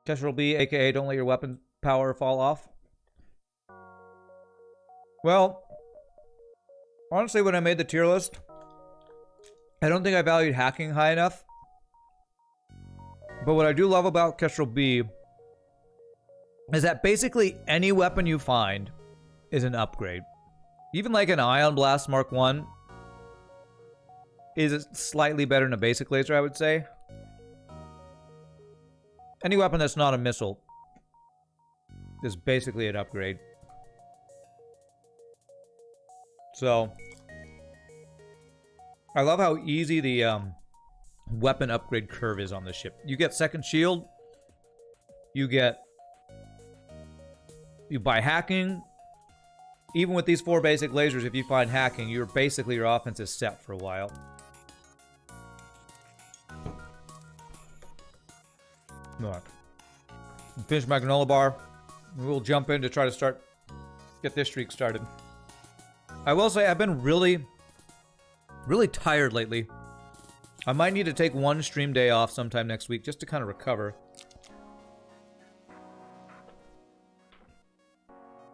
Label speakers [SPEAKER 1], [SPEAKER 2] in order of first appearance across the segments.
[SPEAKER 1] Kestrel B, aka don't let your weapon power fall off. Well, honestly, when I made the tier list, I don't think I valued hacking high enough. But what I do love about Kestrel B is that basically any weapon you find is an upgrade. Even like an Ion Blast Mark 1 is slightly better than a basic laser, I would say. Any weapon that's not a missile is basically an upgrade. So, I love how easy the weapon upgrade curve is on this ship. You get second shield, you buy hacking. Even with these 4 basic lasers, if you find hacking, your offense is set for a while. Alright. Finish my granola bar. We'll jump in to try to get this streak started. I will say I've been really tired lately. I might need to take one stream day off sometime next week just to kind of recover.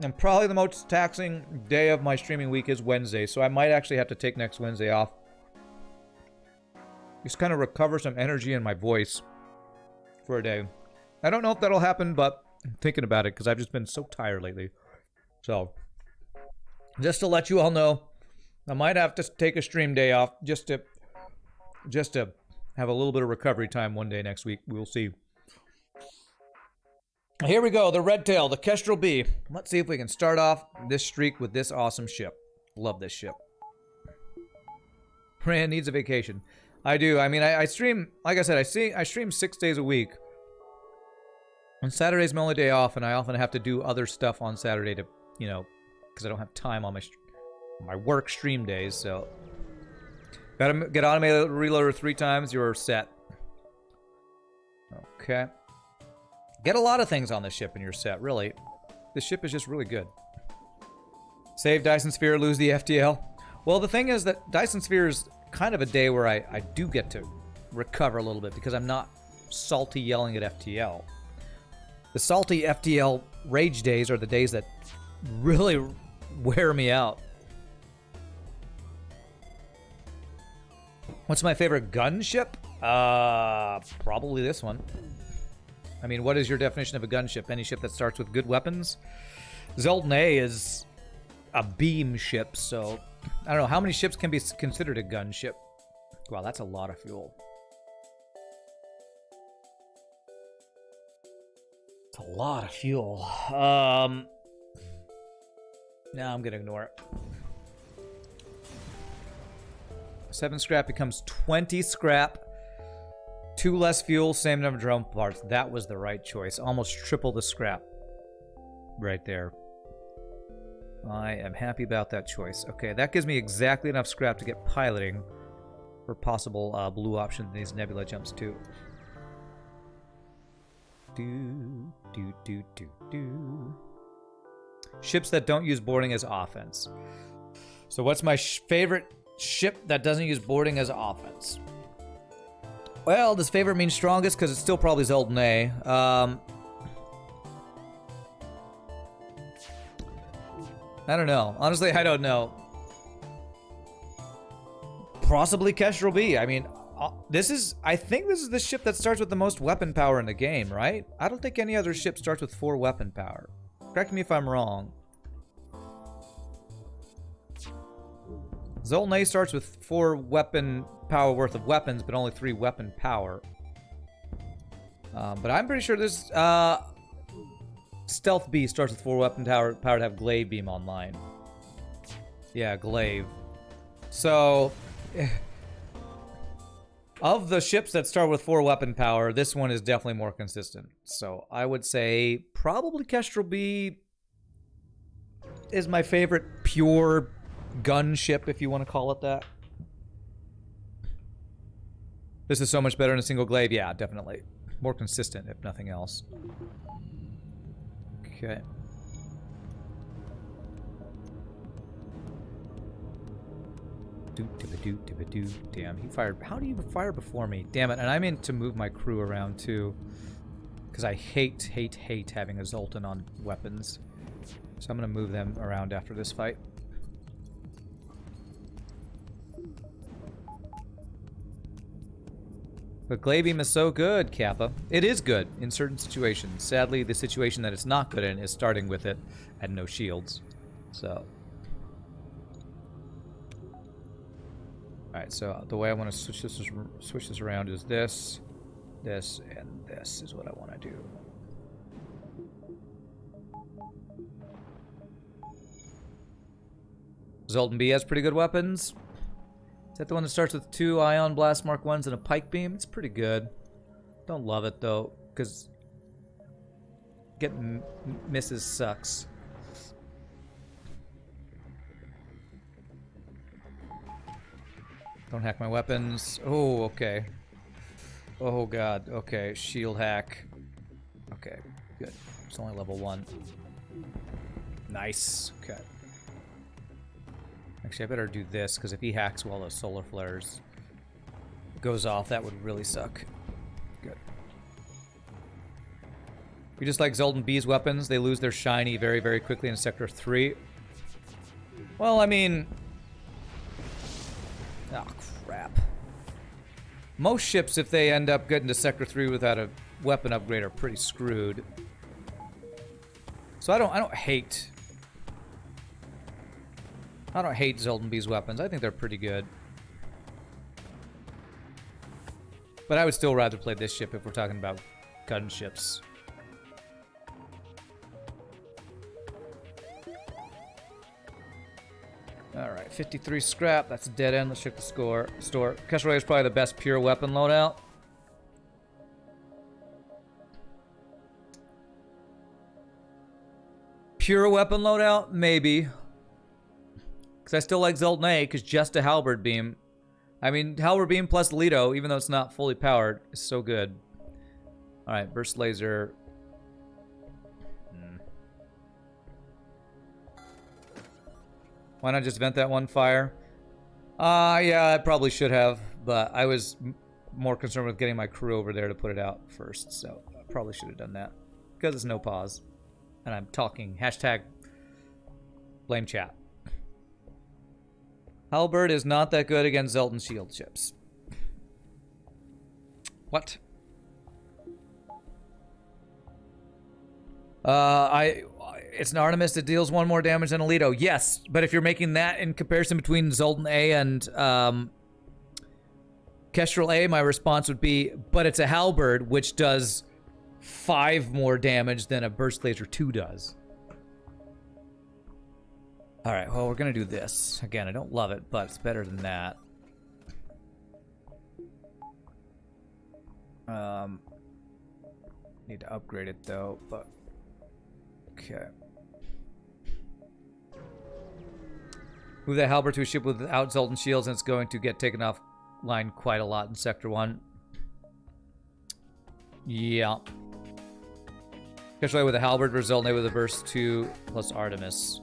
[SPEAKER 1] And probably the most taxing day of my streaming week is Wednesday, so I might actually have to take next Wednesday off. Just kind of recover some energy in my voice for a day. I don't know if that'll happen, but I'm thinking about it because I've just been so tired lately. So, just to let you all know, I might have to take a stream day off just to have a little bit of recovery time one day next week. We'll see. Here we go, the Red Tail, the Kestrel B. Let's see if we can start off this streak with this awesome ship. Love this ship. Rand needs a vacation. I do. I mean, I stream, like I said, I stream 6 days a week. And Saturday's my only day off, and I often have to do other stuff on Saturday to, you know, because I don't have time on my work stream days, so. Gotta get automated reloader 3 times, you're set. Okay. Get a lot of things on this ship and you're set, really. This ship is just really good. Save Dyson Sphere, lose the FTL. Well, the thing is that Dyson Sphere is kind of a day where I do get to recover a little bit because I'm not salty yelling at FTL. The salty FTL rage days are the days that really wear me out. What's my favorite gunship? Probably this one. I mean, what is your definition of a gunship? Any ship that starts with good weapons? Zoltan A is a beam ship, so I don't know. How many ships can be considered a gunship? Wow, that's a lot of fuel. It's a lot of fuel. No, I'm gonna ignore it. 7 scrap becomes 20 scrap. 2 less fuel, same number of drone parts. That was the right choice. Almost triple the scrap. Right there. I am happy about that choice. Okay, that gives me exactly enough scrap to get piloting for possible blue option in these nebula jumps too. Ships that don't use boarding as offense. So what's my favorite ship that doesn't use boarding as offense? Well, does favorite mean strongest? Because it's still probably Zoltan A. I don't know. Honestly, I don't know. Possibly Kestrel B. I mean, I think this is the ship that starts with the most weapon power in the game, right? I don't think any other ship starts with 4 weapon power. Correct me if I'm wrong. Zoltan A starts with 4 weapon power worth of weapons, but only 3 weapon power. But I'm pretty sure this Stealth B starts with 4 weapon power to have Glaive Beam online. Yeah, Glaive. So, of the ships that start with 4 weapon power, this one is definitely more consistent. So I would say probably Kestrel B is my favorite pure gun ship, if you want to call it that. This is so much better than a single glaive. Yeah, definitely. More consistent, if nothing else. Okay. Damn, he fired. How do you fire before me? Damn it, and I meant to move my crew around too. Because I hate having a Zoltan on weapons. So I'm going to move them around after this fight. But Glaive is so good, Kappa. It is good in certain situations. Sadly, the situation that it's not good in is starting with it and no shields. So. Alright, so the way I want to switch this around is this, and this is what I want to do. Zoltan B has pretty good weapons. Is that the one that starts with 2 Ion Blast Mark 1s and a Pike Beam? It's pretty good. Don't love it, though, because getting misses sucks. Don't hack my weapons. Oh, okay. Oh, God. Okay, shield hack. Okay, good. It's only level 1. Nice. Okay. Actually, I better do this, because if he hacks while the solar flares goes off, that would really suck. Good. We just like Zoltan B's weapons. They lose their shiny very, very quickly in Sector 3. Well, I mean... Oh, crap. Most ships, if they end up getting to Sector 3 without a weapon upgrade, are pretty screwed. So I don't hate... I don't hate Zoltan B's weapons. I think they're pretty good. But I would still rather play this ship if we're talking about gunships. Alright, 53 scrap. That's a dead end. Let's check the store. Kestrel A is probably the best pure weapon loadout. Pure weapon loadout? Maybe. Because I still like Zoltan A, because just a Halberd Beam. I mean, Halberd Beam plus Lido, even though it's not fully powered, is so good. Alright, Burst Laser. Why not just vent that one fire? Yeah, I probably should have, but I was more concerned with getting my crew over there to put it out first, so I probably should have done that. Because it's no pause. And I'm talking hashtag blame chat. Halberd is not that good against Zoltan shield ships. What? It's an Artemis that deals 1 more damage than a Lido. Yes, but if you're making that in comparison between Zoltan A and Kestrel A, my response would be, but it's a Halberd, which does 5 more damage than a Burst Laser 2 does. Alright, well, we're gonna do this. Again, I don't love it, but it's better than that. Need to upgrade it, though, but... Okay. Move that Halberd to a ship without Zoltan shields, and it's going to get taken offline quite a lot in Sector 1. Yeah. Especially with a Halberd versus Zoltan A with a Burst 2 plus Artemis.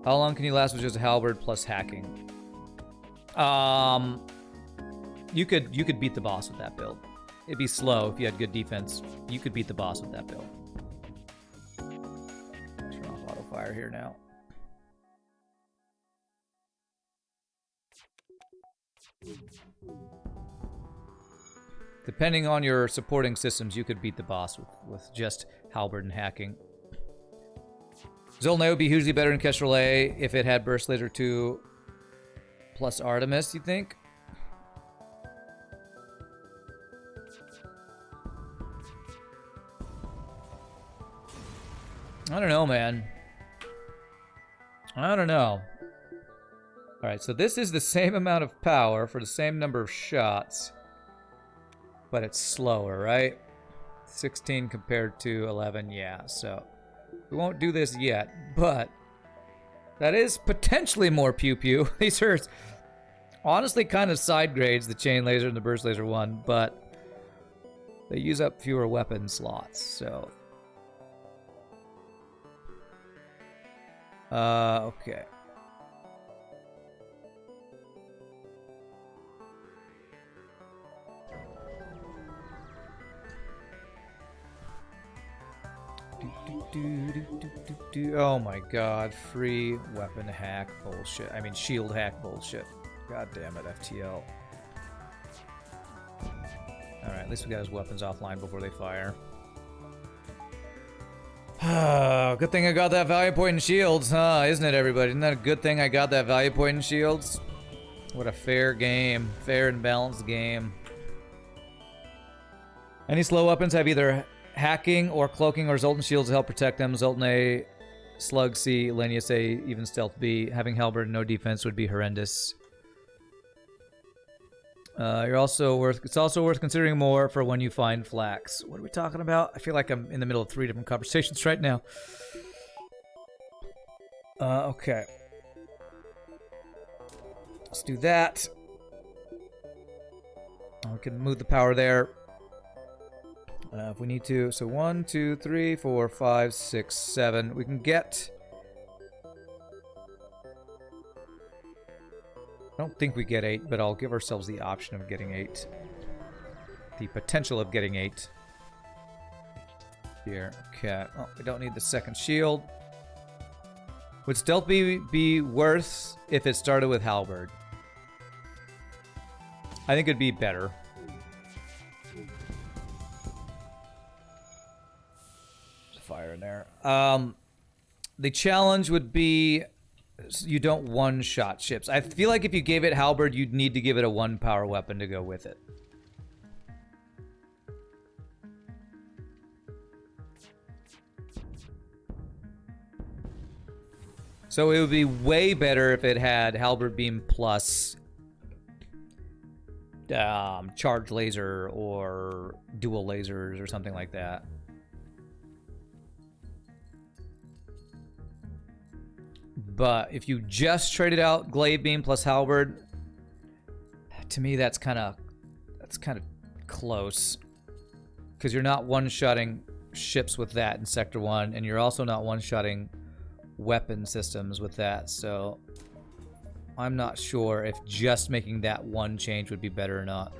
[SPEAKER 1] How long can you last with just a Halberd plus hacking? You could beat the boss with that build. It'd be slow if you had good defense. You could beat the boss with that build. Turn off auto fire here now. Depending on your supporting systems, you could beat the boss with just Halberd and hacking. Zoltan A would be hugely better than Kestrel A if it had Burst Laser 2 plus Artemis, you think? I don't know, man. I don't know. Alright, so this is the same amount of power for the same number of shots. But it's slower, right? 16 compared to 11, yeah, so... We won't do this yet, but... That is potentially more pew-pew. These are honestly kind of side grades, the Chain Laser and the Burst Laser 1, but... They use up fewer weapon slots, so... Okay. Oh my god, free weapon hack bullshit. I mean, shield hack bullshit. God damn it, FTL. Alright, at least we got his weapons offline before they fire. Good thing I got that value point in shields, huh? Isn't it, everybody? Isn't that a good thing I got that value point in shields? What a fair game. Fair and balanced game. Any slow weapons have either hacking or cloaking or Zoltan shields to help protect them. Zoltan A, Slug C, Lenius A, even Stealth B. Having Halberd and no defense would be horrendous. It's also worth considering more for when you find flax. What are we talking about? I feel like I'm in the middle of 3 different conversations right now. Okay. Let's do that. We can move the power there. If we need to. So 1, 2, 3, 4, 5, 6, 7. We can get... I don't think we get 8, but I'll give ourselves the option of getting 8. The potential of getting 8. Here. Okay. Oh, we don't need the second shield. Would Stealth be worse if it started with Halberd? I think it'd be better. There's a fire in there. The challenge would be you don't one-shot ships. I feel like if you gave it Halberd, you'd need to give it a 1-power weapon to go with it. So it would be way better if it had Halberd Beam plus charge laser or dual lasers or something like that. But if you just traded out Glaive Beam plus Halberd, to me that's kind of close, because you're not one-shotting ships with that in Sector 1, and you're also not one-shotting weapon systems with that. So I'm not sure if just making that one change would be better or not.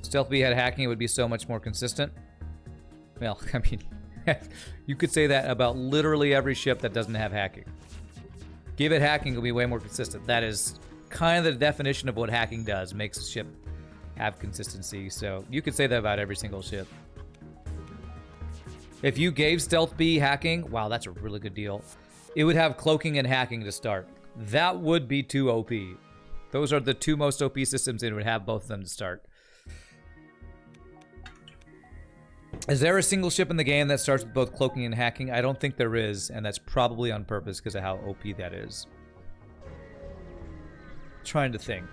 [SPEAKER 1] Stealth B had hacking, it would be so much more consistent. Well, I mean, you could say that about literally every ship that doesn't have hacking. Give it hacking, it'll be way more consistent. That is kind of the definition of what hacking does. Makes a ship have consistency. So you could say that about every single ship. If you gave Stealth B hacking, wow, that's a really good deal. It would have cloaking and hacking to start. That would be too OP. Those are the 2 most OP systems, and it would have both of them to start. Is there a single ship in the game that starts with both cloaking and hacking? I don't think there is, and that's probably on purpose because of how OP that is. Trying to think.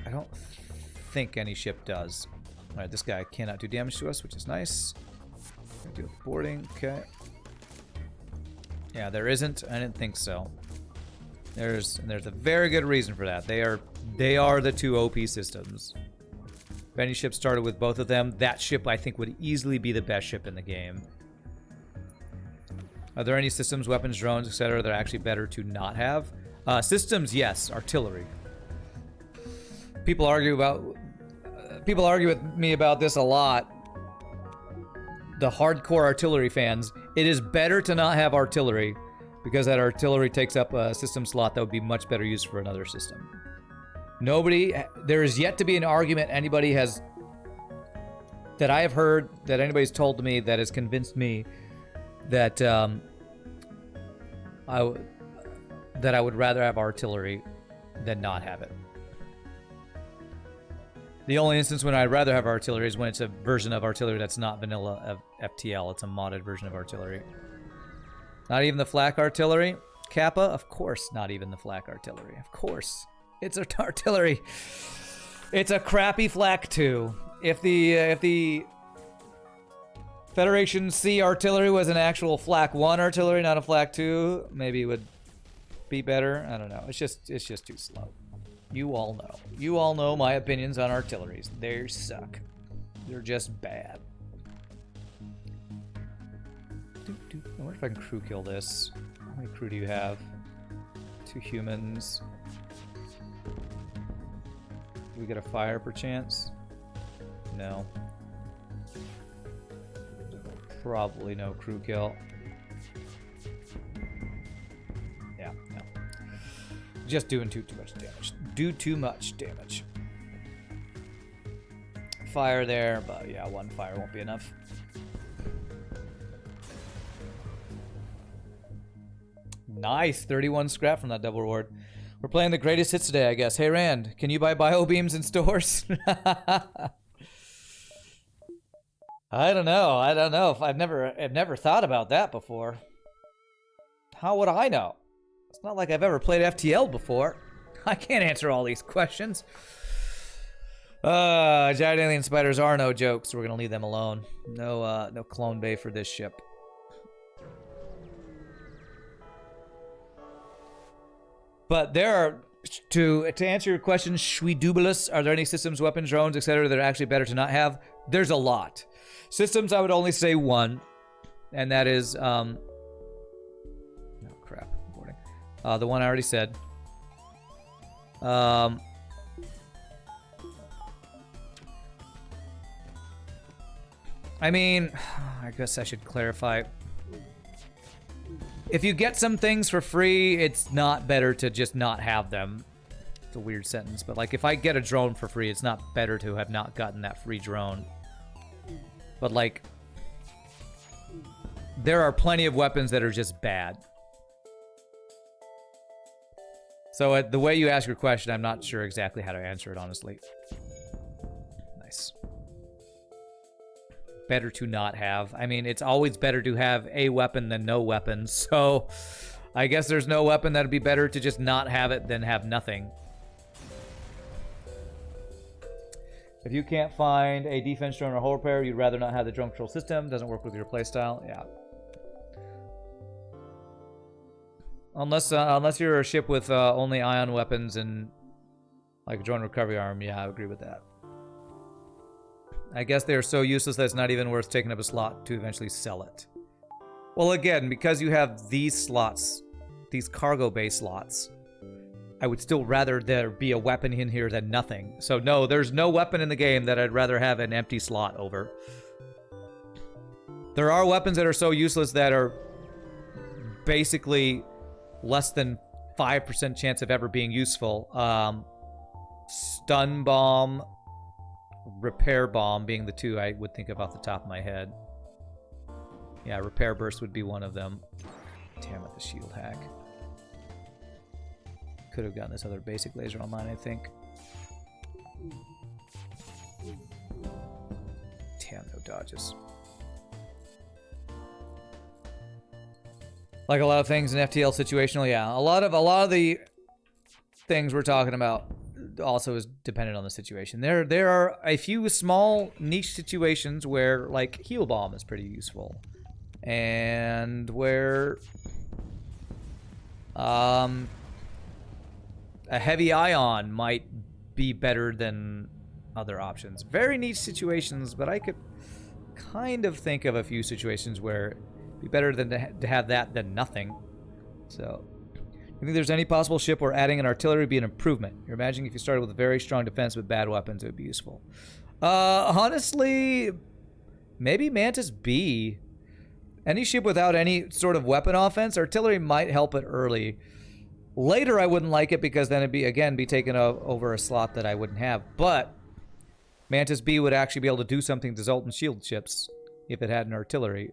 [SPEAKER 1] I don't think any ship does. Alright, this guy cannot do damage to us, which is nice. Deal with boarding, okay. Yeah, there isn't. I didn't think so. There's a very good reason for that. They are the 2 OP systems. If any ship started with both of them, that ship I think would easily be the best ship in the game. Are there any systems, weapons, drones, etc. that are actually better to not have? Systems, yes. Artillery. People argue with me about this a lot. The hardcore artillery fans. It is better to not have artillery, because that artillery takes up a system slot that would be much better used for another system. There is yet to be an argument that I have heard, that anybody's told to me, that has convinced me that I would rather have artillery than not have it. The only instance when I'd rather have artillery is when it's a version of artillery that's not vanilla FTL. It's a modded version of artillery. Not even the flak artillery? Kappa? Of course not even the flak artillery. Of course. It's artillery. It's a crappy flak 2. If the Federation C artillery was an actual flak 1 artillery, not a flak 2, maybe it would be better. I don't know. It's just too slow. You all know. You all know my opinions on artilleries. They suck. They're just bad. I wonder if I can crew kill this. How many crew do you have? 2 humans. we get a fire perchance? No. Probably no crew kill. Yeah, no. Just doing too much damage. Do too much damage. Fire there, but yeah, one fire won't be enough. Nice, 31 scrap from that double reward. We're playing the greatest hits today, I guess. Hey Rand, can you buy bio beams in stores? I don't know. I've never thought about that before. How would I know? It's not like I've ever played FTL before. I can't answer all these questions. Giant alien spiders are no joke, so we're gonna leave them alone. No clone bay for this ship. But there are, to answer your question, Schweidubulus, are there any systems, weapons, drones, etc. that are actually better to not have? There's a lot. Systems, I would only say one, and that is, oh crap, boarding. The one I already said. I mean, I guess I should clarify. If you get some things for free, it's not better to just not have them. It's a weird sentence, but like if I get a drone for free, it's not better to have not gotten that free drone. But like, there are plenty of weapons that are just bad. So the way you ask your question, I'm not sure exactly how to answer it, honestly. Nice. Better to not have. I mean, it's always better to have a weapon than no weapon, so I guess there's no weapon that'd be better to just not have it than have nothing. If you can't find a defense drone or hull repair, you'd rather not have the drone control system. Doesn't work with your playstyle. Yeah. Unless you're a ship with only ion weapons and like a drone recovery arm, yeah, I agree with that. I guess they're so useless that it's not even worth taking up a slot to eventually sell it. Well, again, because you have these slots, these cargo bay slots, I would still rather there be a weapon in here than nothing. So no, there's no weapon in the game that I'd rather have an empty slot over. There are weapons that are so useless that are basically less than 5% chance of ever being useful. Stun bomb, repair bomb being the two I would think of off the top of my head. Yeah, repair burst would be one of them. Damn it, the shield hack. Could have gotten this other basic laser online, I think. Damn, no dodges. Like a lot of things in FTL situational, yeah. A lot of the things we're talking about also is dependent on the situation. There are a few small niche situations where like heal bomb is pretty useful, and where a heavy ion might be better than other options. Very niche situations, but I could kind of think of a few situations where it'd be better than to have that than nothing. So I think there's any possible ship where adding an artillery would be an improvement. You're imagining if you started with a very strong defense with bad weapons, it would be useful. Honestly, maybe Mantis B. Any ship without any sort of weapon offense, artillery might help it early. Later, I wouldn't like it because then it'd be taken over a slot that I wouldn't have. But Mantis B would actually be able to do something to Zoltan shield ships if it had an artillery.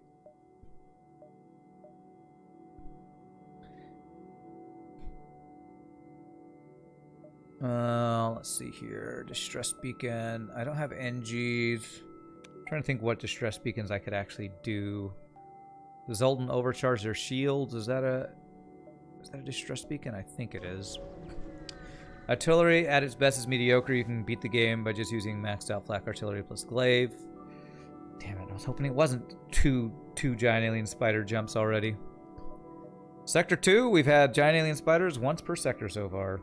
[SPEAKER 1] Let's see here. Distress beacon. I don't have Engis. I'm trying to think what distress beacons I could actually do. The Zoltan overcharge their shields. Is that a distress beacon? I think it is. Artillery at its best is mediocre. You can beat the game by just using maxed out flak artillery plus glaive. Damn it, I was hoping it wasn't two giant alien spider jumps already. Sector 2, we've had giant alien spiders once per sector so far.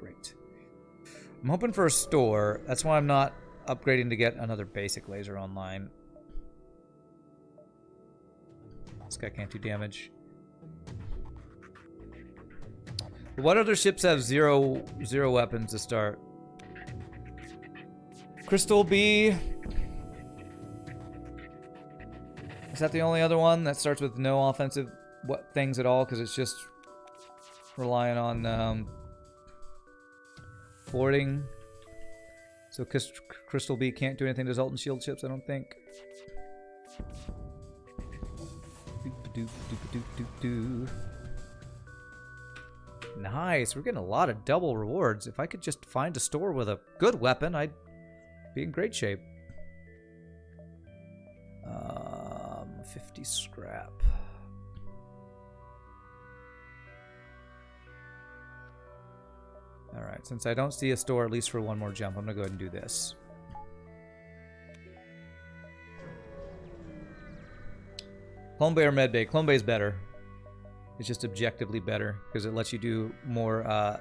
[SPEAKER 1] Great. I'm hoping for a store. That's why I'm not upgrading to get another basic laser online. This guy can't do damage. What other ships have zero weapons to start? Kestrel B. Is that the only other one that starts with no offensive things at all? Because it's just relying on boarding. So Kestrel B can't do anything to Zoltan shield ships, I don't think. Nice, we're getting a lot of double rewards. If I could just find a store with a good weapon, I'd be in great shape. 50 scrap. Alright, since I don't see a store at least for one more jump, I'm gonna go ahead and do this. Clone Bay or Med Bay? Clone Bay is better. It's just objectively better because it lets you do more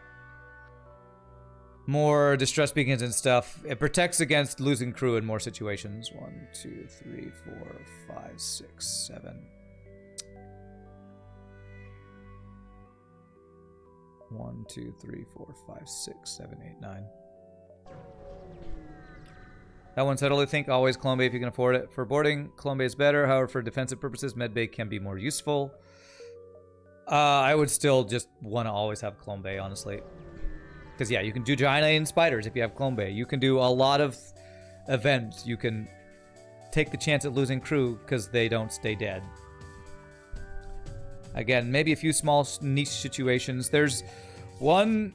[SPEAKER 1] distress beacons and stuff. It protects against losing crew in more situations. 1, 2, 3, 4, 5, 6, 7. 1, 2, 3, 4, 5, 6, 7, 8, 9. That one said, I think always Clone Bay if you can afford it. For boarding, Clone Bay is better. However, for defensive purposes, Med Bay can be more useful. I would still just want to always have Clone Bay, honestly. Because, yeah, you can do giant alien spiders if you have Clone Bay. You can do a lot of events. You can take the chance at losing crew because they don't stay dead. Again, maybe a few small niche situations. There's one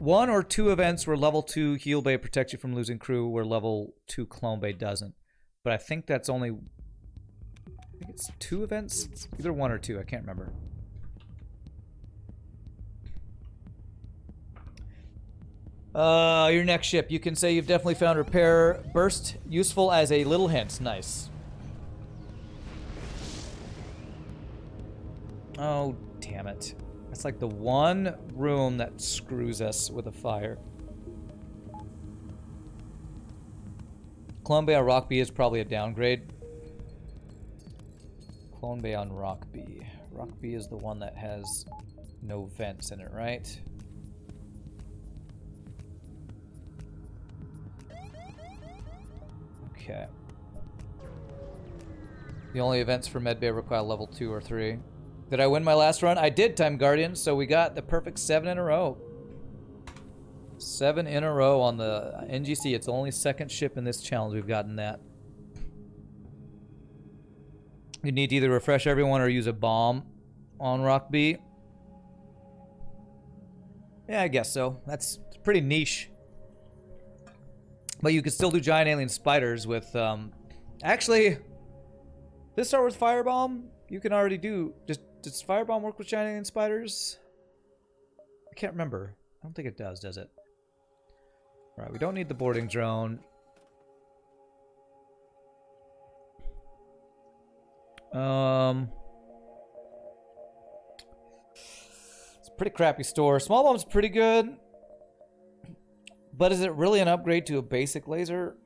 [SPEAKER 1] or two events where level 2 Heal Bay protects you from losing crew, where level 2 Clone Bay doesn't. But I think that's only... I think it's 2 events? It's either 1 or 2, I can't remember. Your next ship. You can say you've definitely found Repair Burst useful as a little hint. Nice. Oh, damn it. That's like the one room that screws us with a fire. Clone Bay on Rock B is probably a downgrade. Clone Bay on Rock B. Rock B is the one that has no vents in it, right? Okay. The only events for Med Bay require level 2 or 3. Did I win my last run? I did, Time Guardian, so we got the perfect 7 in a row. 7 in a row on the Engi C. It's the only second ship in this challenge we've gotten that. You need to either refresh everyone or use a bomb on Rock B. Yeah, I guess so. That's pretty niche. But you could still do giant alien spiders with, actually, this start with Firebomb. You can already do, does Firebomb work with giant alien spiders? I can't remember. I don't think it does it? Alright, we don't need the boarding drone. It's a pretty crappy store. Small bomb's pretty good. But is it really an upgrade to a basic laser?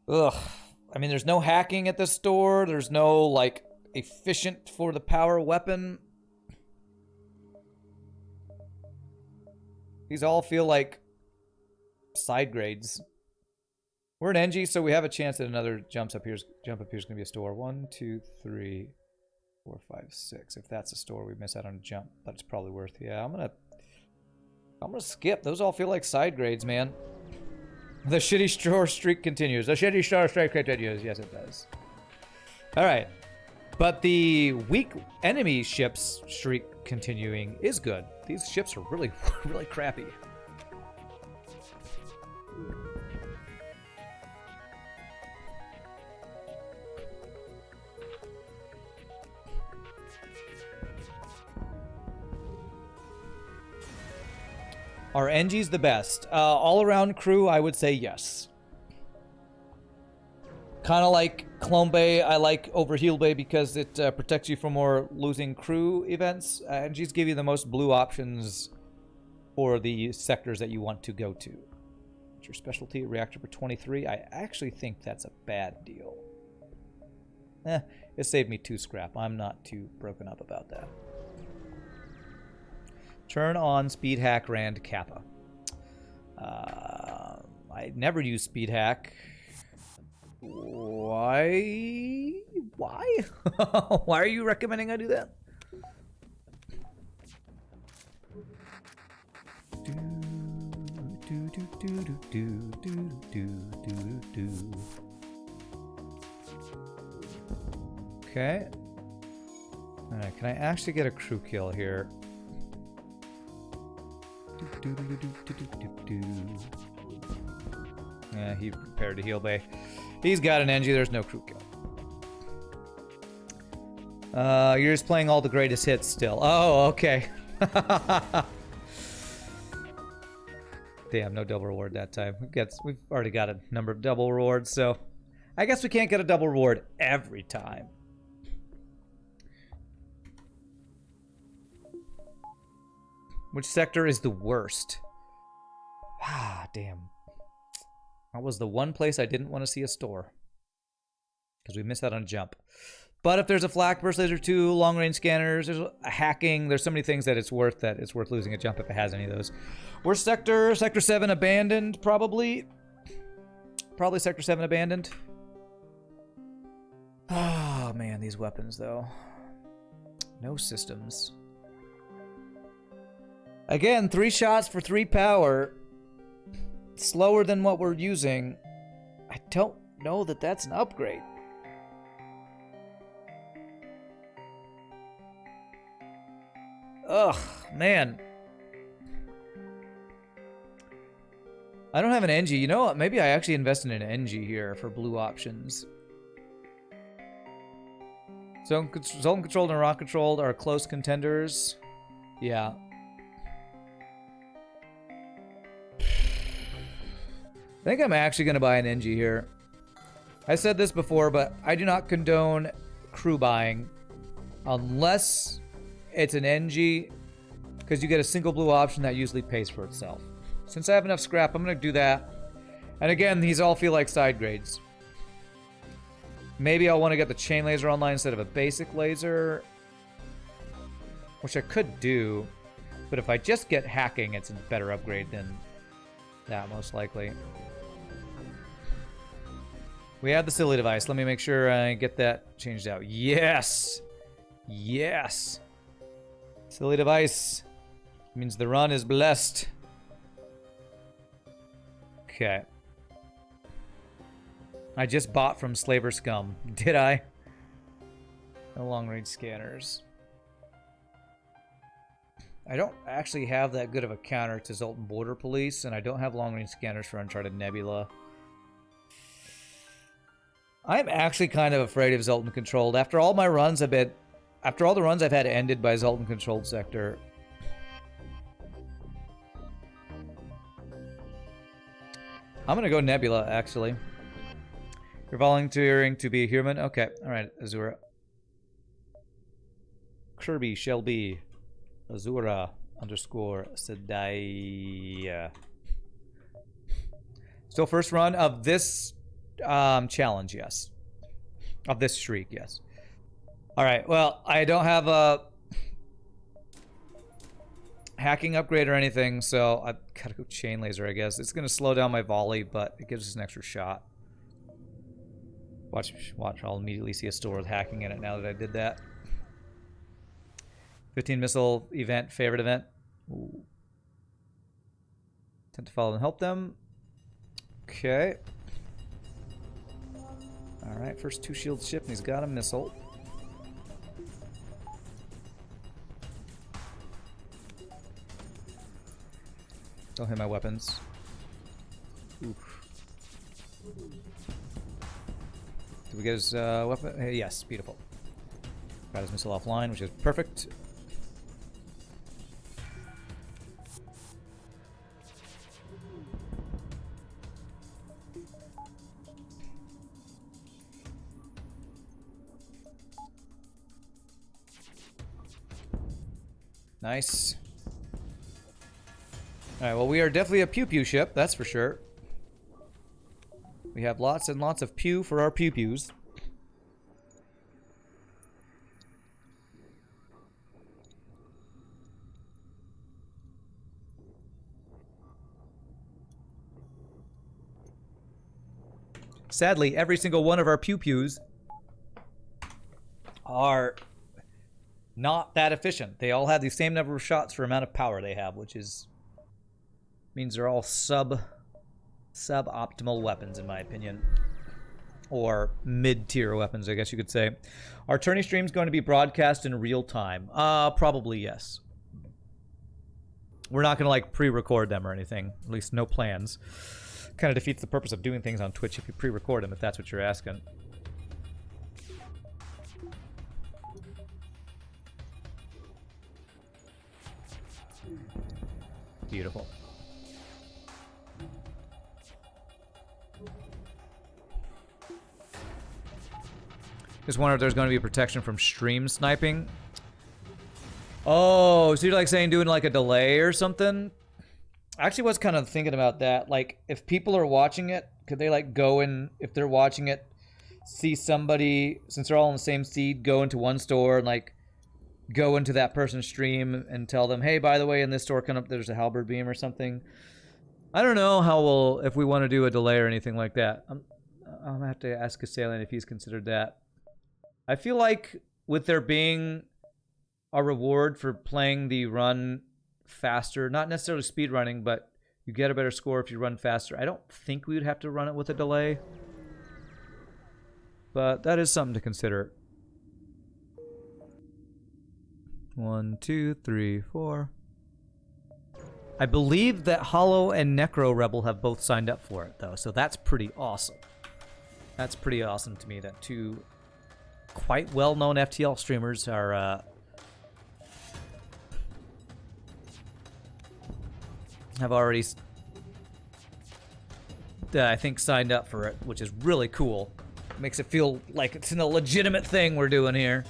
[SPEAKER 1] Ugh. I mean, there's no hacking at this store. There's no, like, efficient for the power weapon. These all feel like side grades. We're an Engi, so we have a chance that another jump up here is going to be a store. 1, 2, 3, 4, 5, 6. If that's a store, we miss out on a jump. But it's probably worth. Yeah, I'm gonna skip. Those all feel like side grades, man. The shitty store streak continues. The shitty store streak continues. Yes, it does. All right, but the weak enemy ships streak continuing is good. These ships are really, really crappy. Are Engi's the best? All-around crew, I would say yes. Kind of like Clone Bay, I like over Heal Bay because it protects you from more losing crew events. Engi's give you the most blue options for the sectors that you want to go to. What's your specialty? Reactor for 23? I actually think that's a bad deal. It saved me 2 scrap. I'm not too broken up about that. Turn on speed hack Rand Kappa. I never use speed hack. Why? Why? Why are you recommending I do that? Okay. Alright, can I actually get a crew kill here? Yeah, he prepared to heal bay. He's got an Engi, there's no crew kill. You're just playing all the greatest hits still. Oh, okay. Damn, no double reward that time. We've already got a number of double rewards, so I guess we can't get a double reward every time. Which sector is the worst? Ah, damn. That was the one place I didn't want to see a store. Because we missed out on a jump. But if there's a flak burst laser 2, long range scanners, there's a hacking, there's so many things that it's worth losing a jump if it has any of those. Worst sector, sector 7 abandoned, probably. Probably sector 7 abandoned. Oh man, these weapons though. No systems. Again, 3 shots for 3 power. Slower than what we're using. I don't know that that's an upgrade. Ugh, man. I don't have an Engi. You know what? Maybe I actually invest in an Engi here for blue options. Zone controlled and rock controlled are close contenders. Yeah. I think I'm actually going to buy an Engi here. I said this before, but I do not condone crew buying unless it's an Engi, because you get a single blue option that usually pays for itself. Since I have enough scrap, I'm going to do that. And again, these all feel like side grades. Maybe I'll want to get the chain laser online instead of a basic laser, which I could do. But if I just get hacking, it's a better upgrade than that, most likely. We have the silly device. Let me make sure I get that changed out. Yes! Yes! Silly device means the run is blessed. Okay. I just bought from Slaver Scum. Did I? No long-range scanners. I don't actually have that good of a counter to Zoltan Border Police, and I don't have long-range scanners for Uncharted Nebula. I'm actually kind of afraid of Zoltan Controlled. After all my runs I've been... After all the runs I've had ended by Zoltan Controlled Sector. I'm gonna go Nebula, actually. You're volunteering to be a human? Okay, alright, Azura. Kirby, Shelby, Azura, _ Sedai. Still first run of this challenge, yes. Of this streak, yes. Alright, well, I don't have a hacking upgrade or anything, so I've gotta go chain laser, I guess. It's gonna slow down my volley, but it gives us an extra shot. Watch, I'll immediately see a store with hacking in it now that I did that. 15 missile event, favorite event. Ooh. Tend to follow and help them. Okay. Alright, first 2 shield ship, and he's got a missile. Don't hit my weapons. Oof. Did we get his weapon? Yes, beautiful. Got his missile offline, which is perfect. Nice. Alright, well, we are definitely a pew-pew ship, that's for sure. We have lots and lots of pew for our pew-pews. Sadly, every single one of our pew-pews are not that efficient. They all have the same number of shots for amount of power they have, which is means they're all suboptimal weapons in my opinion, or mid-tier weapons, I guess you could say. Our tourney stream's going to be broadcast in real time. Probably yes. We're not going to like pre-record them or anything. At least no plans. Kind of defeats the purpose of doing things on Twitch if you pre-record them, if that's what you're asking. Beautiful. Just wonder if there's going to be protection from stream sniping. Oh, so you're like saying doing like a delay or something? I actually was kind of thinking about that. Like, if people are watching it, could they like go in, if they're watching it, see somebody, since they're all in the same seed, go into one store and like go into that person's stream and tell them, hey, by the way, in this store coming up, there's a halberd beam or something. I don't know how we'll, if we want to do a delay or anything like that. I'll have to ask Kasaelian if he's considered that. I feel like with there being a reward for playing the run faster, not necessarily speed running, but you get a better score if you run faster. I don't think we would have to run it with a delay, but that is something to consider. 1, 2, 3, 4. I believe that Hollow and Necro Rebel have both signed up for it, though, so that's pretty awesome. That's pretty awesome to me that two quite well-known FTL streamers are have already, I think, signed up for it, which is really cool. Makes it feel like it's a legitimate thing we're doing here.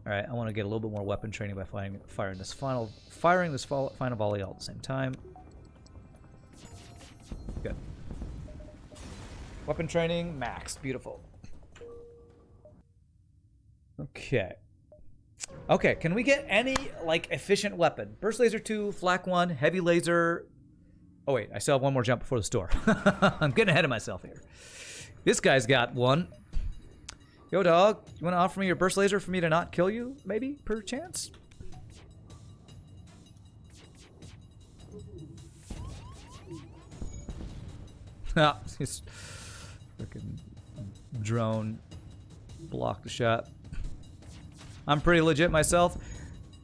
[SPEAKER 1] All right, I want to get a little bit more weapon training by firing this final volley all at the same time. Good. Weapon training max, beautiful. Okay. Okay, can we get any, like, efficient weapon? Burst Laser 2, Flak 1, Heavy Laser... Oh, wait, I still have one more jump before the store. I'm getting ahead of myself here. This guy's got one. Yo, dog, you want to offer me your Burst Laser for me to not kill you, maybe, per chance? Ah, his freaking drone blocked the shot. I'm pretty legit myself.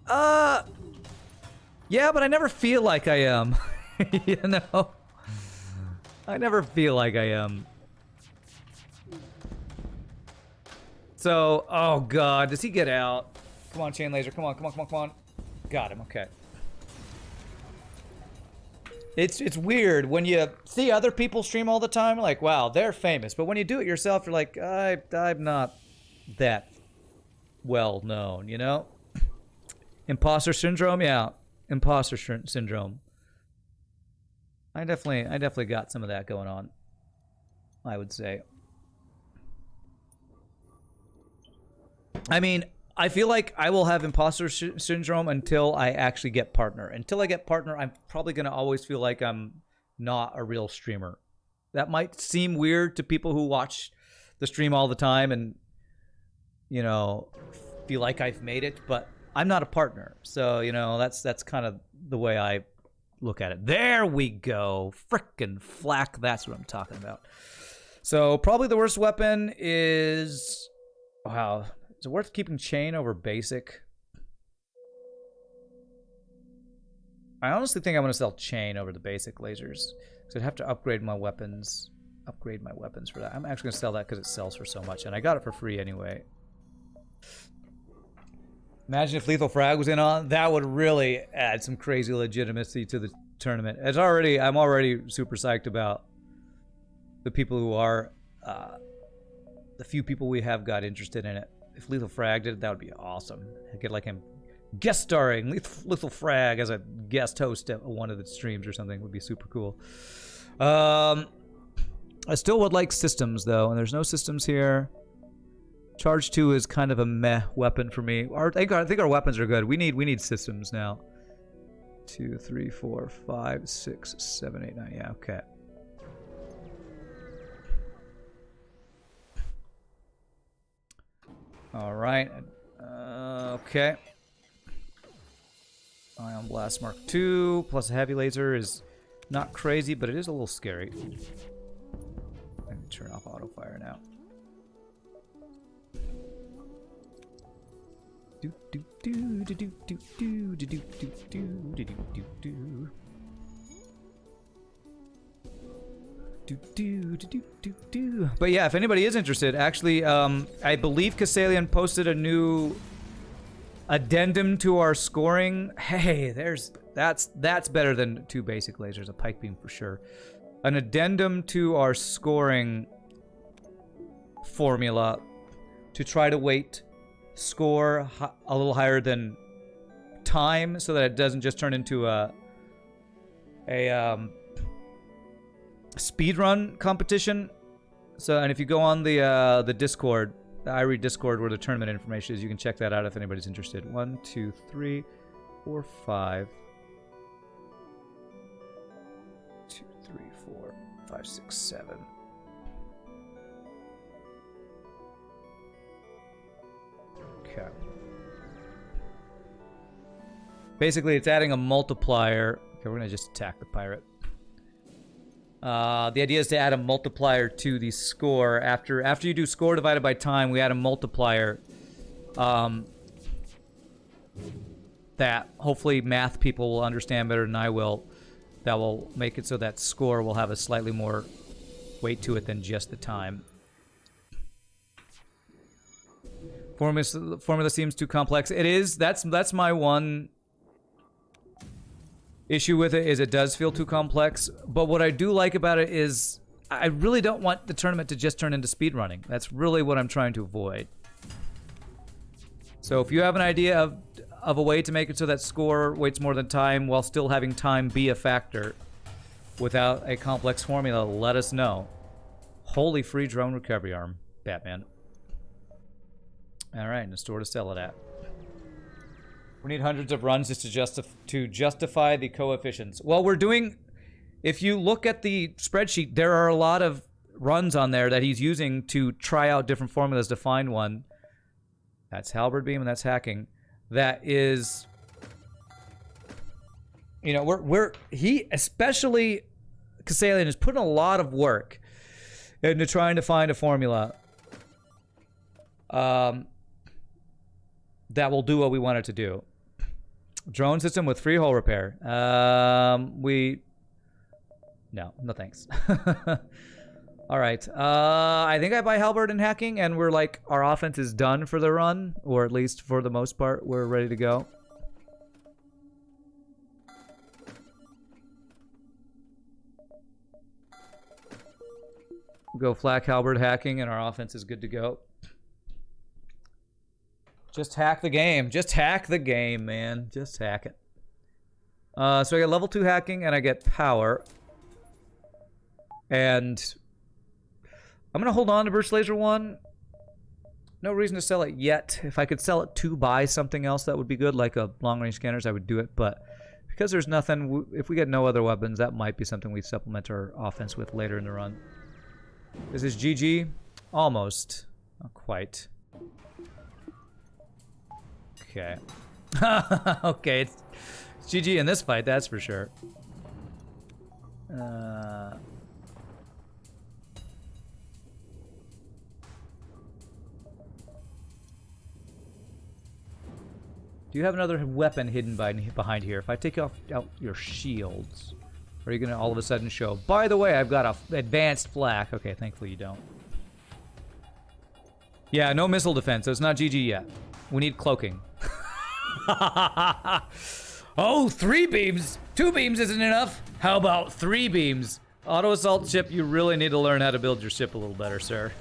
[SPEAKER 1] Yeah, but I never feel like I am. You know? I never feel like I am. So, oh god, does he get out? Come on, Chain Laser, come on, come on, come on, come on. Got him, okay. It's weird when you see other people stream all the time, like, wow, they're famous. But when you do it yourself, you're like, I'm not that well known, you know? Imposter syndrome, yeah. Imposter syndrome. I definitely got some of that going on, I would say. I mean, I feel like I will have imposter syndrome until I actually get partner. Until I get partner, I'm probably going to always feel like I'm not a real streamer. That might seem weird to people who watch the stream all the time and, you know, feel like I've made it, but I'm not a partner. So, you know, that's kind of the way I look at it. There we go. Frickin' Flak. That's what I'm talking about. So probably the worst weapon is... Wow. Is it worth keeping chain over basic? I honestly think I'm going to sell chain over the basic lasers. So I'd have to upgrade my weapons. Upgrade my weapons for that. I'm actually going to sell that because it sells for so much. And I got it for free anyway. Imagine if Lethal Frag was in on. That would really add some crazy legitimacy to the tournament. I'm already super psyched about the people who are... the few people we have got interested in it. If Lethal Frag did it, that would be awesome. I'd get like him guest starring Lethal Frag as a guest host at one of the streams or something. Would be super cool. I still would like systems though, and there's no systems here. Charge 2 is kind of a meh weapon for me. I think our weapons are good. We need systems now. 2, 3, 4, 5, 6, 7, 8, 9. Yeah, okay. All right. Okay. Ion Blast Mark II plus a heavy laser is not crazy, but it is a little scary. Let me turn off auto fire now. Do do do do do do do do do do do do do. But yeah, if anybody is interested, actually, I believe Kassalian posted a new addendum to our scoring. Hey, that's better than 2 basic lasers, a pike beam for sure. An addendum to our scoring formula to try to score a little higher than time, so that it doesn't just turn into a speedrun competition. So, and if you go on the Discord, the IRE Discord, where the tournament information is, you can check that out if anybody's interested. 1, 2, 3, 4, 5. 2, 3, 4, 5, 6, 7. Okay. Basically, it's adding a multiplier. Okay, we're gonna just attack the pirate. The idea is to add a multiplier to the score. After you do score divided by time, we add a multiplier that hopefully math people will understand better than I will. That will make it so that score will have a slightly more weight to it than just the time. Formula seems too complex. It is. That's my one issue with it, is it does feel too complex. But what I do like about it is I really don't want the tournament to just turn into speedrunning. That's really what I'm trying to avoid. So if you have an idea of a way to make it so that score weights more than time while still having time be a factor without a complex formula, let us know. Holy free drone recovery arm, Batman. All right, and a store to sell it at. We need hundreds of runs just to justify the coefficients. Well, we're doing... If you look at the spreadsheet, there are a lot of runs on there that he's using to try out different formulas to find one. That's halberd beam and that's hacking. That is... You know, he, especially Kassalian, is putting a lot of work into trying to find a formula that will do what we want it to do. Drone system with free hull repair. No thanks. All right. I think I buy halberd and hacking, and we're like, our offense is done for the run, or at least for the most part, we're ready to go. We'll go flak halberd hacking, and our offense is good to go. Just hack the game. Just hack the game, man. Just hack it. So I get level 2 hacking, and I get power. And I'm going to hold on to Burst Laser 1. No reason to sell it yet. If I could sell it to buy something else, that would be good, like a long-range scanners, I would do it. But because there's nothing, if we get no other weapons, that might be something we supplement our offense with later in the run. This is GG. Almost. Not quite. Okay. Okay, it's GG in this fight, that's for sure. Do you have another weapon hidden behind here? If I take out your shields, are you gonna all of a sudden show, by the way, I've got a advanced flak? Okay, thankfully you don't. Yeah, no missile defense, so it's not GG yet. We need cloaking. Oh, 3 beams! 2 beams isn't enough. How about 3 beams? Auto assault ship, you really need to learn how to build your ship a little better, sir.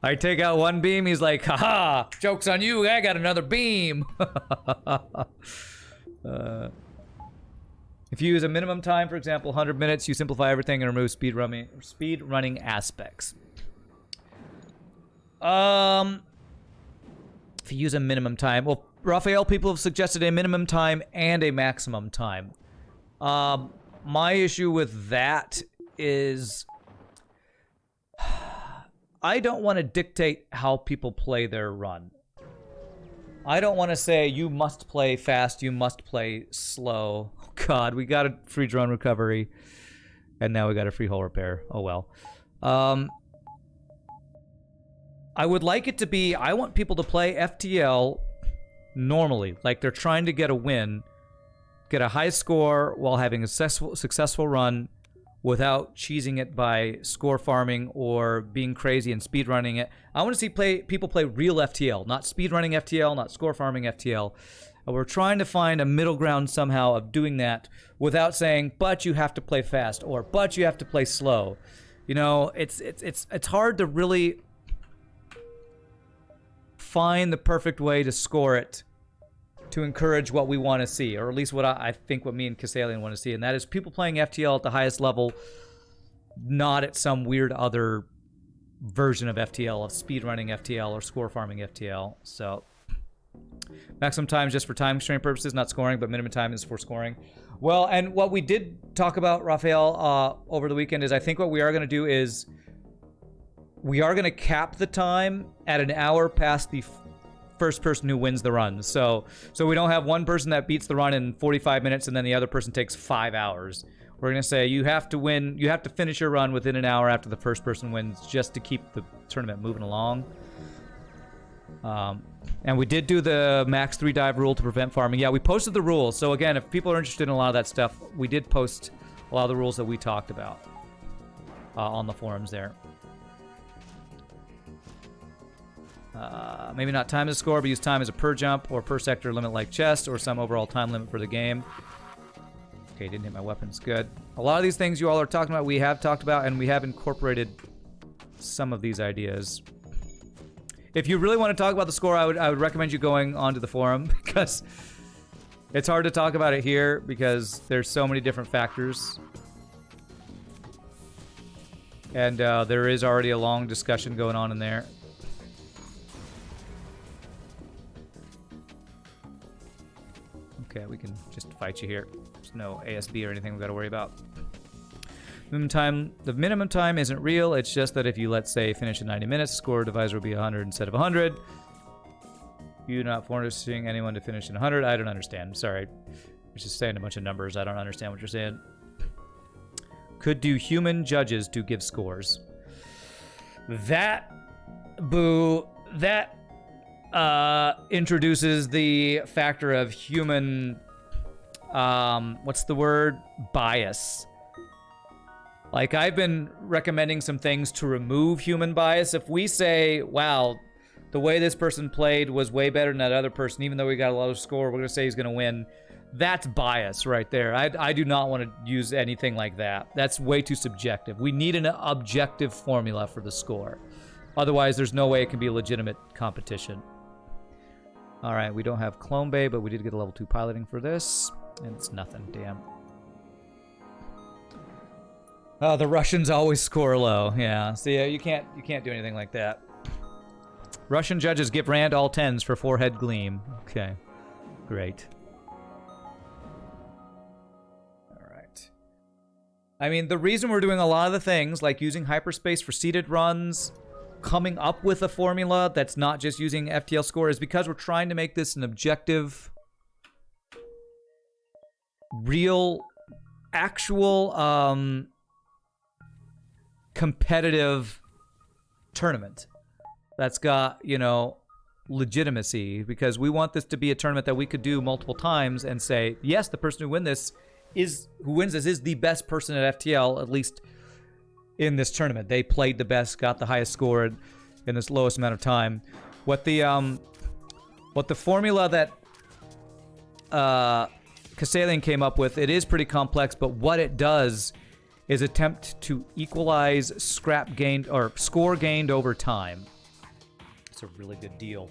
[SPEAKER 1] I take out 1 beam, he's like, haha, joke's on you, I got another beam. If you use a minimum time, for example, 100 minutes, you simplify everything and remove speed running aspects. If you use a minimum time, well, Raphael, people have suggested a minimum time and a maximum time. My issue with that is I don't want to dictate how people play their run. I don't want to say you must play fast, you must play slow. Oh God, we got a free drone recovery, and now we got a free hull repair. Oh well. I would like it to be, I want people to play FTL normally, like they're trying to get a win, get a high score while having a successful run without cheesing it by score farming or being crazy and speed running it. I want to see people play real FTL, not speed running FTL, not score farming FTL. And we're trying to find a middle ground somehow of doing that without saying, but you have to play fast, or but you have to play slow. You know, it's hard to really find the perfect way to score it to encourage what we want to see, or at least what I think what me and Kassalian want to see, and that is people playing FTL at the highest level, not at some weird other version of FTL, of speedrunning FTL or score farming FTL. So maximum time is just for time constraint purposes, not scoring, but minimum time is for scoring. Well, and what we did talk about, Raphael, over the weekend is I think what we are going to do is we are going to cap the time at an hour past the first person who wins the run. So we don't have one person that beats the run in 45 minutes and then the other person takes 5 hours. We're going to say you have to finish your run within an hour after the first person wins, just to keep the tournament moving along. And we did do the max 3 dive rule to prevent farming. Yeah, we posted the rules. So again, if people are interested in a lot of that stuff, we did post a lot of the rules that we talked about on the forums there. Maybe not time as a score, but use time as a per jump or per sector limit like chest, or some overall time limit for the game. Okay, didn't hit my weapons. Good. A lot of these things you all are talking about, we have talked about, and we have incorporated some of these ideas. If you really want to talk about the score, I would recommend you going onto the forum, because it's hard to talk about it here because there's so many different factors. And there is already a long discussion going on in there. Okay, we can just fight you here. There's no ASB or anything we've got to worry about. The minimum time isn't real. It's just that if you, let's say, finish in 90 minutes, score divisor will be 100 instead of 100. You're not forcing anyone to finish in 100. I don't understand. Sorry. You're just saying a bunch of numbers. I don't understand what you're saying. Could do human judges to give scores? That introduces the factor of human, what's the word? Bias. Like, I've been recommending some things to remove human bias. If we say, wow, the way this person played was way better than that other person, even though we got a low score, we're going to say he's going to win. That's bias right there. I do not want to use anything like that. That's way too subjective. We need an objective formula for the score. Otherwise, there's no way it can be a legitimate competition. All right, we don't have Clone Bay, but we did get a level 2 piloting for this, and it's nothing. Damn. Oh, the Russians always score low. Yeah. See, you can't do anything like that. Russian judges give Rand all 10s for forehead gleam. Okay, great. All right. I mean, the reason we're doing a lot of the things, like using hyperspace for seeded runs, coming up with a formula that's not just using FTL score, is because we're trying to make this an objective, real, actual, competitive tournament that's got, you know, legitimacy, because we want this to be a tournament that we could do multiple times and say, yes, the person who wins this is the best person at FTL, at least in this tournament. They played the best, got the highest score in this lowest amount of time. What the formula that Kassalian came up with, it is pretty complex, but what it does is attempt to equalize scrap gained or score gained over time. It's a really good deal,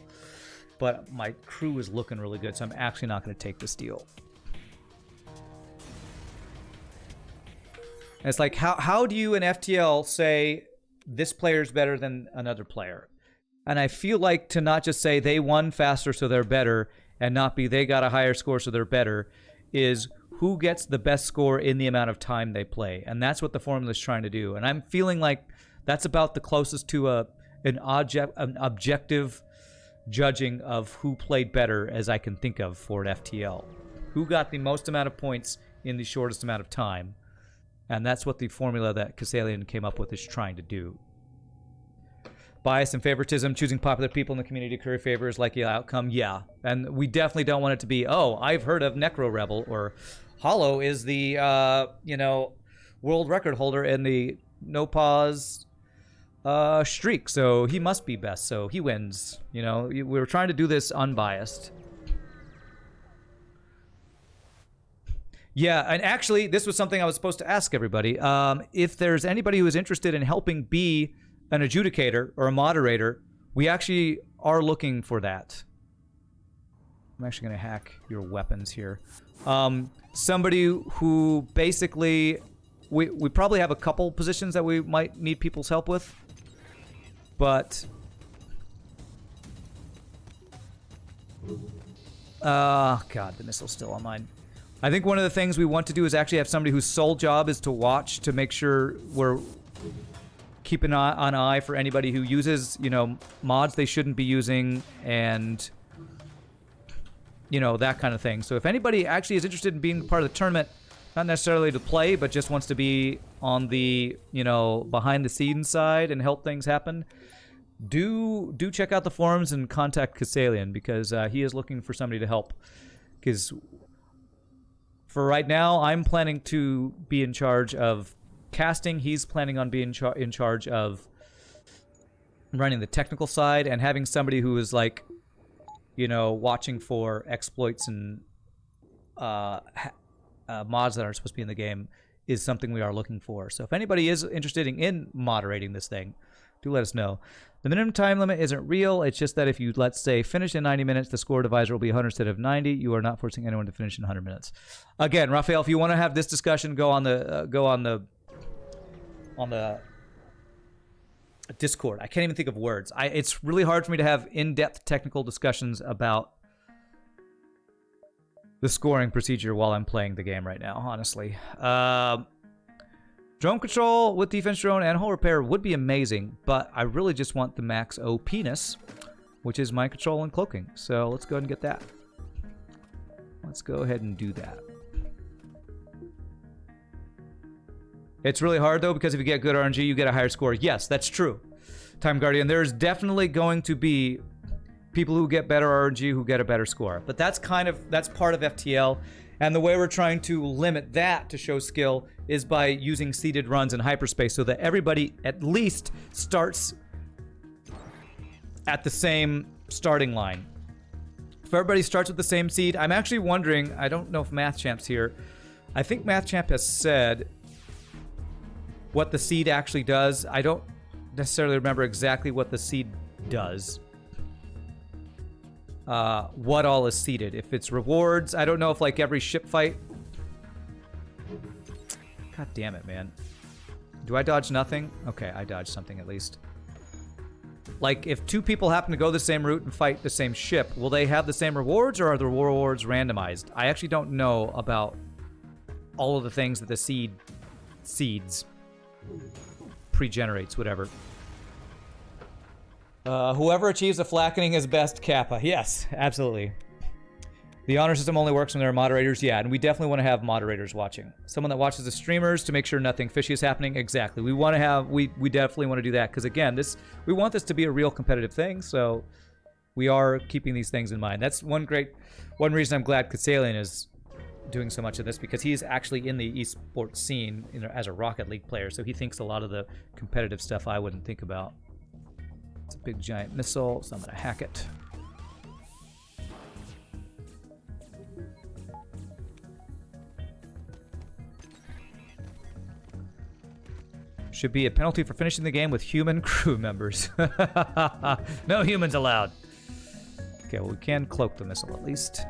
[SPEAKER 1] but my crew is looking really good, so I'm actually not going to take this deal. And it's like, how do you in FTL say this player's better than another player? And I feel like to not just say they won faster so they're better, and not be they got a higher score so they're better, is who gets the best score in the amount of time they play. And that's what the formula is trying to do. And I'm feeling like that's about the closest to an objective judging of who played better as I can think of for an FTL. Who got the most amount of points in the shortest amount of time. And that's what the formula that Kestrel came up with is trying to do. Bias and favoritism, choosing popular people in the community to curry favor is likely outcome. Yeah. And we definitely don't want it to be, oh, I've heard of Necro Rebel, or Hollow is the, world record holder in the no pause streak, so he must be best, so he wins. We were trying to do this unbiased. Yeah, and actually, this was something I was supposed to ask everybody. If there's anybody who is interested in helping be an adjudicator or a moderator, we actually are looking for that. I'm actually going to hack your weapons here. Somebody who basically... We probably have a couple positions that we might need people's help with. But... God, the missile's still on mine. I think one of the things we want to do is actually have somebody whose sole job is to watch, to make sure we're keeping an eye for anybody who uses, mods they shouldn't be using, and, that kind of thing. So if anybody actually is interested in being part of the tournament, not necessarily to play, but just wants to be on the, behind the scenes side and help things happen, do check out the forums and contact Kestrel, because he is looking for somebody to help. Because for right now, I'm planning to be in charge of casting. He's planning on being in charge of running the technical side, and having somebody who is like, watching for exploits and mods that are supposed to be in the game is something we are looking for. So if anybody is interested in moderating this thing, do let us know. The minimum time limit isn't real. It's just that if you, let's say, finish in 90 minutes, the score divisor will be 100 instead of 90. You are not forcing anyone to finish in 100 minutes. Again, Raphael, if you want to have this discussion, go on the Discord. I can't even think of words. It's really hard for me to have in-depth technical discussions about the scoring procedure while I'm playing the game right now, honestly. Drone control with defense drone and hull repair would be amazing, but I really just want the max OP-ness, which is mind control and cloaking. So let's go ahead and get that. Let's go ahead and do that. It's really hard, though, because if you get good RNG, you get a higher score. Yes, that's true. Time Guardian, there's definitely going to be people who get better RNG who get a better score. But that's part of FTL. And the way we're trying to limit that to show skill is by using seeded runs in hyperspace, so that everybody at least starts at the same starting line. If everybody starts with the same seed, I'm actually wondering, I don't know if Math Champ's here. I think Math Champ has said what the seed actually does. I don't necessarily remember exactly what the seed does. What all is seeded. If it's rewards, I don't know if like every ship fight... God damn it, man. Do I dodge nothing? Okay, I dodged something at least. Like, if two people happen to go the same route and fight the same ship, will they have the same rewards, or are the rewards randomized? I actually don't know about all of the things that the seeds pre-generates, whatever. Whoever achieves the flackening is best Kappa. Yes, absolutely. The honor system only works when there are moderators. Yeah, and we definitely want to have moderators watching. Someone that watches the streamers to make sure nothing fishy is happening. Exactly. We want to have, we definitely want to do that, because again, we want this to be a real competitive thing, so we are keeping these things in mind. That's one reason I'm glad Kestrel is doing so much of this, because he's actually in the esports scene as a Rocket League player, so he thinks a lot of the competitive stuff I wouldn't think about. It's a big giant missile, so I'm going to hack it. Should be a penalty for finishing the game with human crew members. No humans allowed. Okay, well, we can cloak the missile at least.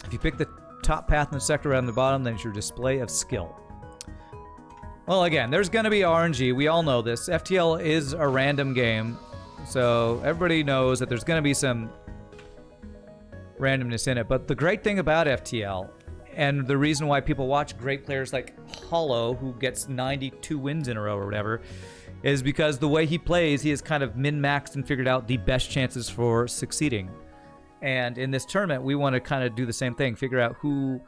[SPEAKER 1] If you pick the top path in the sector around the bottom, then it's your display of skill. Well, again, there's going to be RNG. We all know this. FTL is a random game, so everybody knows that there's going to be some randomness in it. But the great thing about FTL, And the reason why people watch great players like Hollow, who gets 92 wins in a row or whatever, is because the way he plays, he has kind of min-maxed and figured out the best chances for succeeding. And in this tournament, we want to kind of do the same thing, figure out who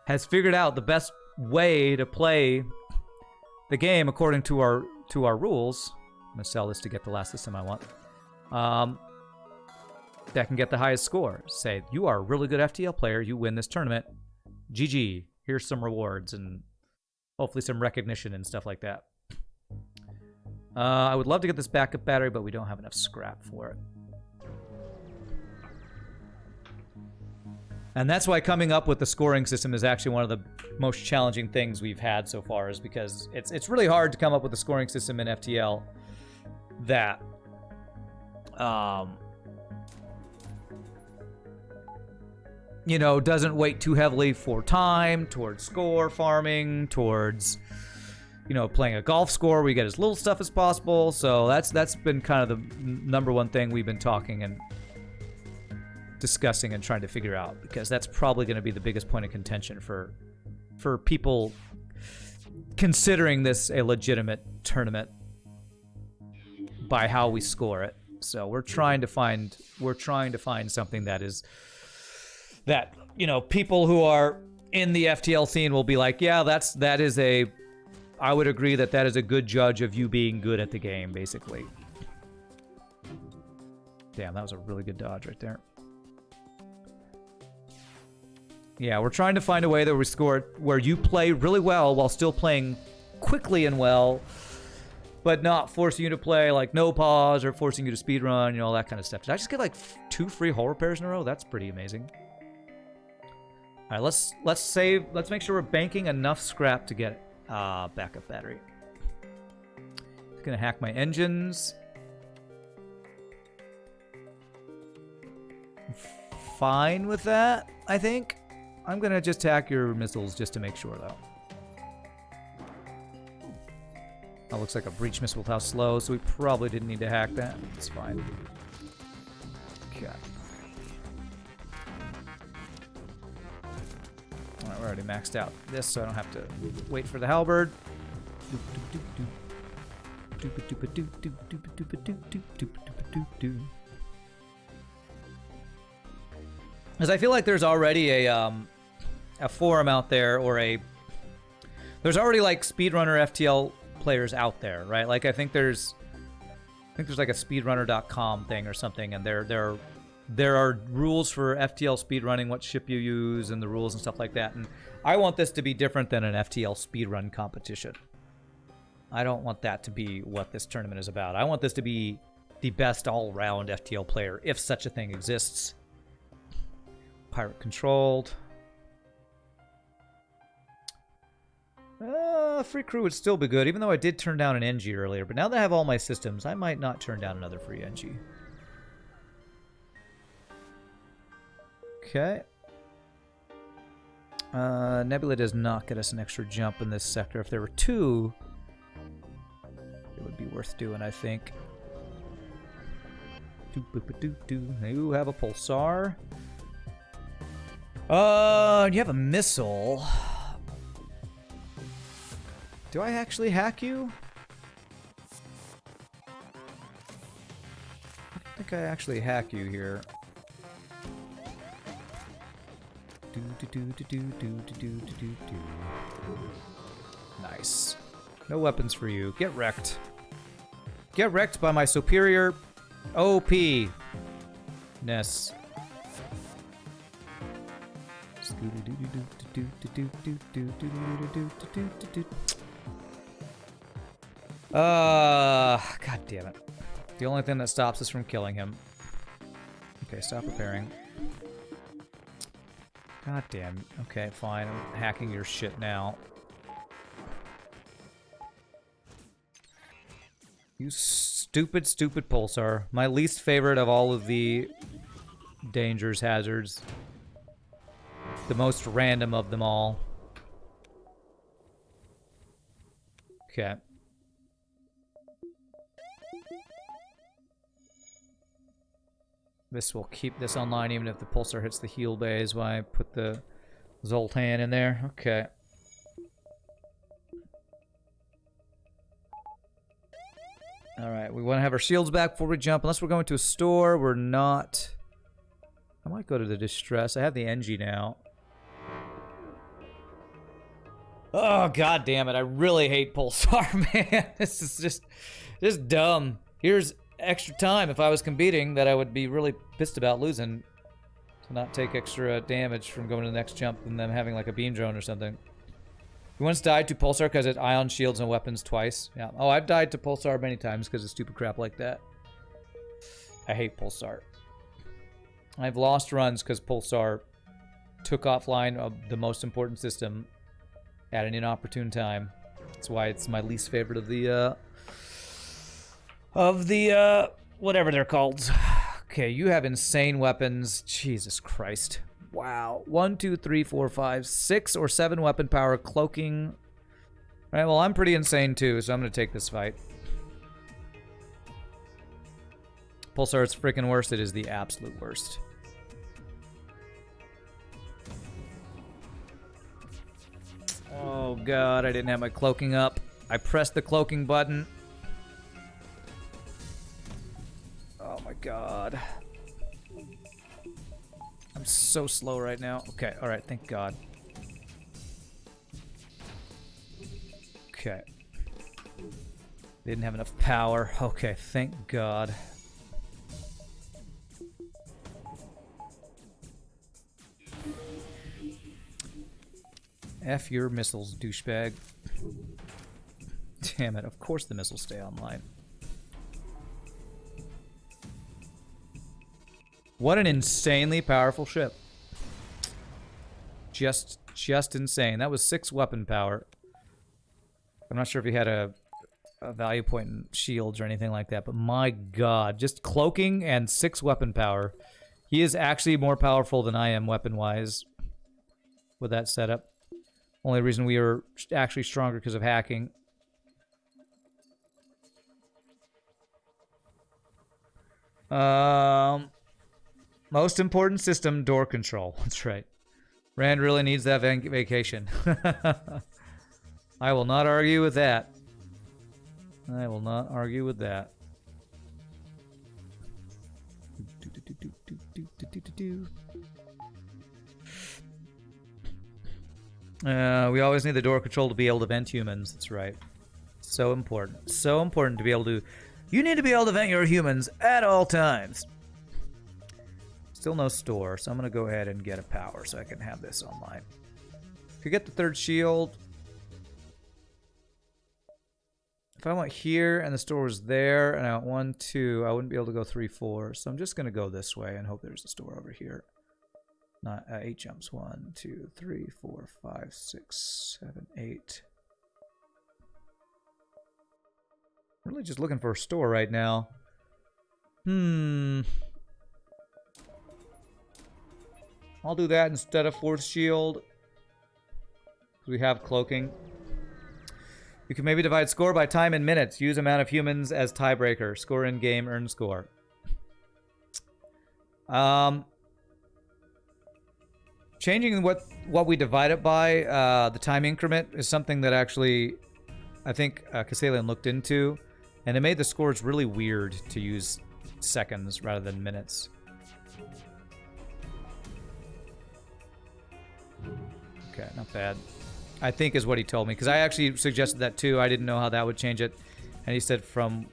[SPEAKER 1] has figured out the best way to play the game according to our rules. I'm going to sell this to get the last system I want. That can get the highest score. Say, you are a really good FTL player, you win this tournament. GG, here's some rewards and hopefully some recognition and stuff like that. I would love to get this backup battery, but we don't have enough scrap for it. And that's why coming up with the scoring system is actually one of the most challenging things we've had so far, is because it's really hard to come up with a scoring system in FTL that you know, doesn't weight too heavily for time, towards score farming, towards, you know, playing a golf score where you get as little stuff as possible. So that's been kind of the number one thing we've been talking and discussing and trying to figure out, because that's probably going to be the biggest point of contention for people considering this a legitimate tournament by how we score it. So we're trying to find something that, you know, people who are in the FTL scene will be like, yeah, I would agree that is a good judge of you being good at the game, basically. Damn, that was a really good dodge right there. Yeah, we're trying to find a way that we score where you play really well while still playing quickly and well, but not forcing you to play like no pause or forcing you to speed run, you know, all that kind of stuff. Did I just get like 2 free hull repairs in a row? That's pretty amazing. All right, let's save. Let's make sure we're banking enough scrap to get backup battery. It's gonna hack my engines. Fine with that, I think. I'm gonna just hack your missiles just to make sure, though. That looks like a breach missile with how slow, so we probably didn't need to hack that. It's fine. Okay. Alright, we're already maxed out this, so I don't have to wait for the halberd. Because I feel like there's already a forum out there, or there's already like speedrunner FTL players out there, right? Like I think there's like a speedrunner.com thing or something, and there are rules for FTL speedrunning, what ship you use, and the rules and stuff like that. And I want this to be different than an FTL speedrun competition. I don't want that to be what this tournament is about. I want this to be the best all-round FTL player, if such a thing exists. Pirate controlled. Free crew would still be good, even though I did turn down an Engi earlier. But now that I have all my systems, I might not turn down another free Engi. Okay. Nebula does not get us an extra jump in this sector. If there were 2, it would be worth doing, I think. You have a pulsar. You have a missile. Do I actually hack you? I think I actually hack you here. Nice. No weapons for you. Get wrecked. Get wrecked by my superior OP-ness. God damn it. The only thing that stops us from killing him. Okay, stop repairing. God damn. Okay, fine. I'm hacking your shit now. You stupid, stupid pulsar. My least favorite of all of the dangers, hazards. The most random of them all. Okay. This will keep this online even if the pulsar hits the heal bays while I put the Zoltan in there. Okay. Alright, we want to have our shields back before we jump. Unless we're going to a store, we're not. I might go to the distress. I have the Engi now. Oh, god damn it. I really hate Pulsar, man. This is just dumb. Here's extra time if I was competing that I would be really pissed about losing. To not take extra damage from going to the next jump and them having like a beam drone or something. You once died to Pulsar because it ion shields and weapons twice. Yeah. Oh, I've died to Pulsar many times because of stupid crap like that. I hate Pulsar. I've lost runs because Pulsar took offline of the most important system at an inopportune time. That's why it's my least favorite of the whatever they're called. Okay, you have insane weapons. Jesus Christ. Wow. 1, 2, 3, 4, 5, 6 or 7 weapon power, cloaking. All right, well, I'm pretty insane too, so I'm going to take this fight. Pulsar's freaking worst. It is the absolute worst. Oh, God, I didn't have my cloaking up. I pressed the cloaking button. Oh, my God. I'm so slow right now. Okay, all right, thank God. Okay. Didn't have enough power. Okay, thank God. F your missiles, douchebag. Damn it, of course the missiles stay online. What an insanely powerful ship. Just insane. That was 6 weapon power. I'm not sure if he had a value point in shields or anything like that, but my God, just cloaking and 6 weapon power. He is actually more powerful than I am weapon-wise with that setup. Only reason we are actually stronger because of hacking. Most important system, door control. That's right. Rand really needs that vacation. I will not argue with that. I will not argue with that. We always need the door control to be able to vent humans. That's right. So important. So important to be able to... You need to be able to vent your humans at all times. Still no store, so I'm going to go ahead and get a power so I can have this online. Could get the 3rd shield. If I went here and the store was there and I went 1, 2, I wouldn't be able to go 3, 4. So I'm just going to go this way and hope there's a store over here. Not 8 jumps. 1, 2, 3, 4, 5, 6, 7, 8. Really just looking for a store right now. I'll do that instead of 4th shield. We have cloaking. You can maybe divide score by time in minutes. Use amount of humans as tiebreaker. Score in game, earn score. Changing what we divide it by, the time increment, is something that actually I think Kassalian looked into, and it made the scores really weird to use seconds rather than minutes. Okay, not bad. I think is what he told me, because I actually suggested that too. I didn't know how that would change it, and he said from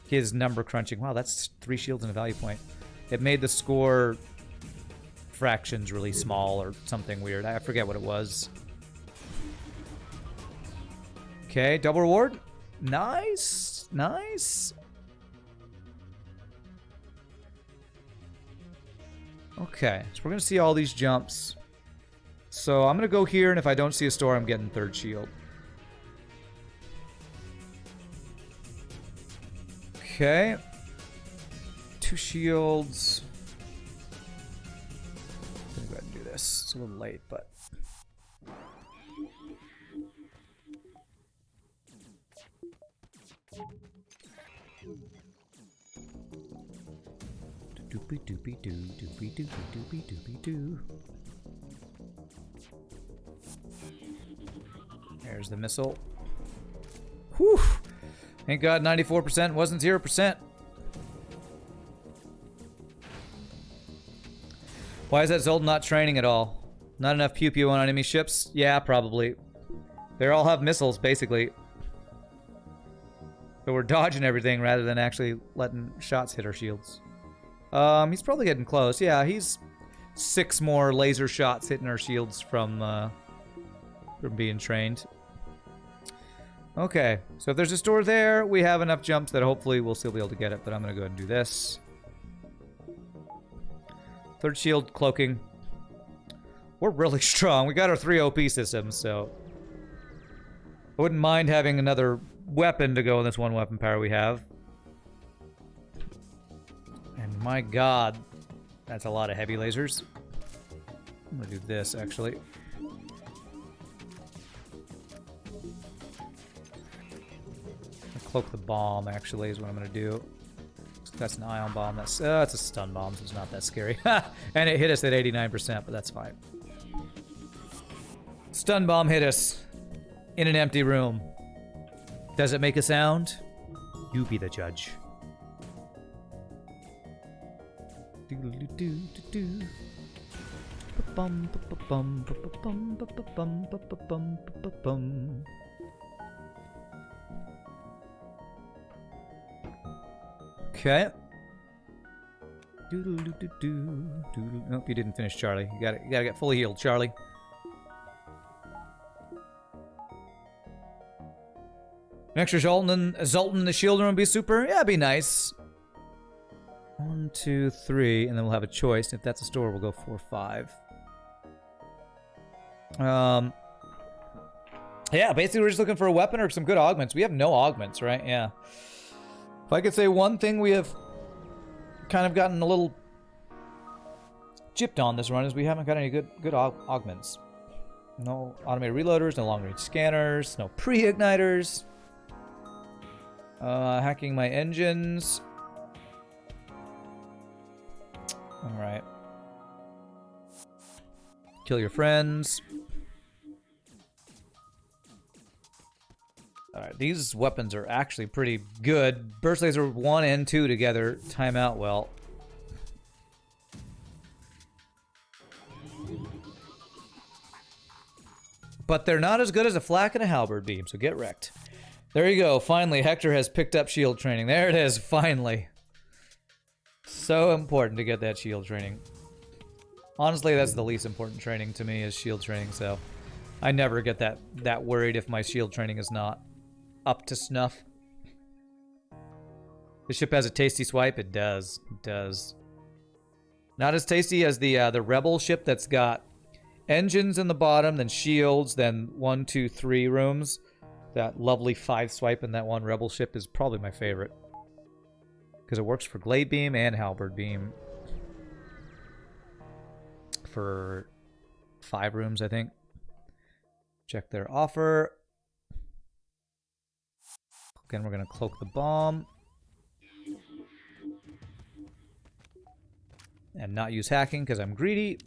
[SPEAKER 1] his number crunching, wow, that's 3 shields and a value point. It made the score fractions really small or something weird. I forget what it was. Okay, double reward. Nice, nice. Okay, so we're gonna see all these jumps. So I'm gonna go here, and if I don't see a store, I'm getting 3rd shield. Okay. 2 shields. I'm gonna go ahead and do this. It's a little late, but... Doopy doopy doo, doopy doopy doopy doopy doo. There's the missile. Whew. Thank God 94% wasn't 0%. Why is that Zoltan not training at all? Not enough pew-pew on enemy ships? Yeah, probably. They all have missiles, basically. But we're dodging everything rather than actually letting shots hit our shields. He's probably getting close. Yeah, he's 6 more laser shots hitting our shields from being trained. Okay, so if there's a store there, we have enough jumps that hopefully we'll still be able to get it, but I'm going to go ahead and do this. Third shield cloaking. We're really strong. We got our 3 OP systems, so I wouldn't mind having another weapon to go in this one weapon power we have. And my god, that's a lot of heavy lasers. I'm gonna do this, actually. Cloak the bomb, actually, is what I'm gonna do. That's an ion bomb. That's it's a stun bomb, so it's not that scary. And it hit us at 89%, but that's fine. Stun bomb hit us in an empty room. Does it make a sound? You be the judge. Okay. Nope, you didn't finish, Charlie. You gotta get fully healed, Charlie. An extra Zoltan in the shield room would be super. Yeah, it'd be nice. 1, 2, 3, and then we'll have a choice. If that's a store, we'll go 4, 5. Yeah, basically we're just looking for a weapon or some good augments. We have no augments, right? Yeah. If I could say one thing we have kind of gotten a little gypped on this run is we haven't got any good augments. No automated reloaders, no long-range scanners, no pre-igniters. Hacking my engines. Alright. Kill your friends. Alright, these weapons are actually pretty good. Burst laser 1 and 2 together time out well. But they're not as good as a flak and a halberd beam, so get wrecked. There you go, finally Hector has picked up shield training. There it is, finally. So important to get that shield training. Honestly, that's the least important training to me is shield training, so I never get that worried if my shield training is not up to snuff. The ship has a tasty swipe. It does. It does. Not as tasty as the Rebel ship that's got engines in the bottom, then shields, then 1, 2, 3 rooms. That lovely 5 swipe in that one Rebel ship is probably my favorite. Because it works for Glade Beam and Halberd Beam. For 5 rooms, I think. Check their offer. Again, we're going to cloak the bomb. And not use hacking because I'm greedy.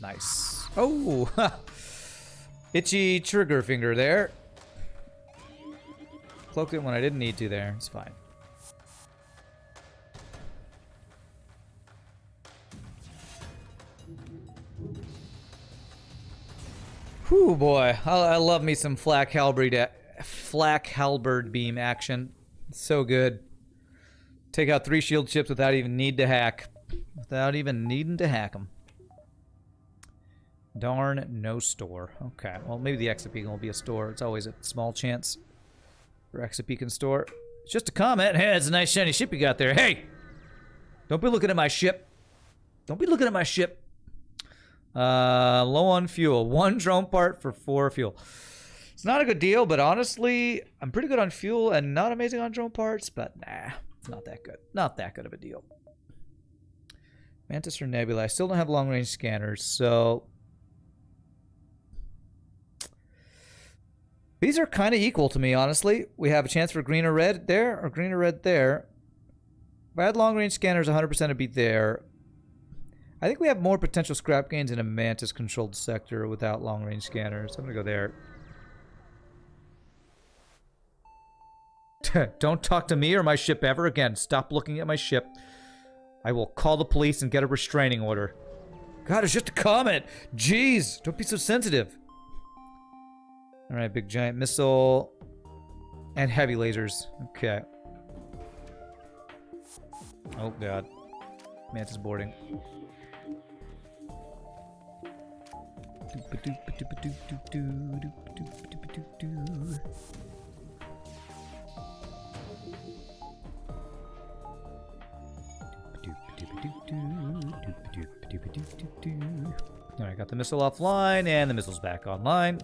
[SPEAKER 1] Nice. Oh! Itchy trigger finger there. Cloaked it when I didn't need to there. It's fine. Whew, boy. I love me some flak halberd beam action. So good. Take out 3 shield ships without even need to hack. Without even needing to hack them. Darn, no store. Okay, well maybe the Exapeak will be a store. It's always a small chance for Exapeak and store. It's just a comment. Hey, it's a nice shiny ship you got there. Hey! Don't be looking at my ship. Don't be looking at my ship. Low on fuel. 1 drone part for 4 fuel. It's not a good deal, but honestly, I'm pretty good on fuel and not amazing on drone parts, but nah, it's not that good. Not that good of a deal. Mantis or Nebula. I still don't have long-range scanners, so these are kind of equal to me, honestly. We have a chance for green or red there, or green or red there. If I had long-range scanners, 100% would be there. I think we have more potential scrap gains in a Mantis-controlled sector without long-range scanners. I'm gonna go there. Don't talk to me or my ship ever again. Stop looking at my ship. I will call the police and get a restraining order. God, it's just a comment. Jeez, don't be so sensitive. All right, big giant missile and heavy lasers. Okay. Oh God, Mantis boarding. Alright, got the missile offline, and the missile's back online.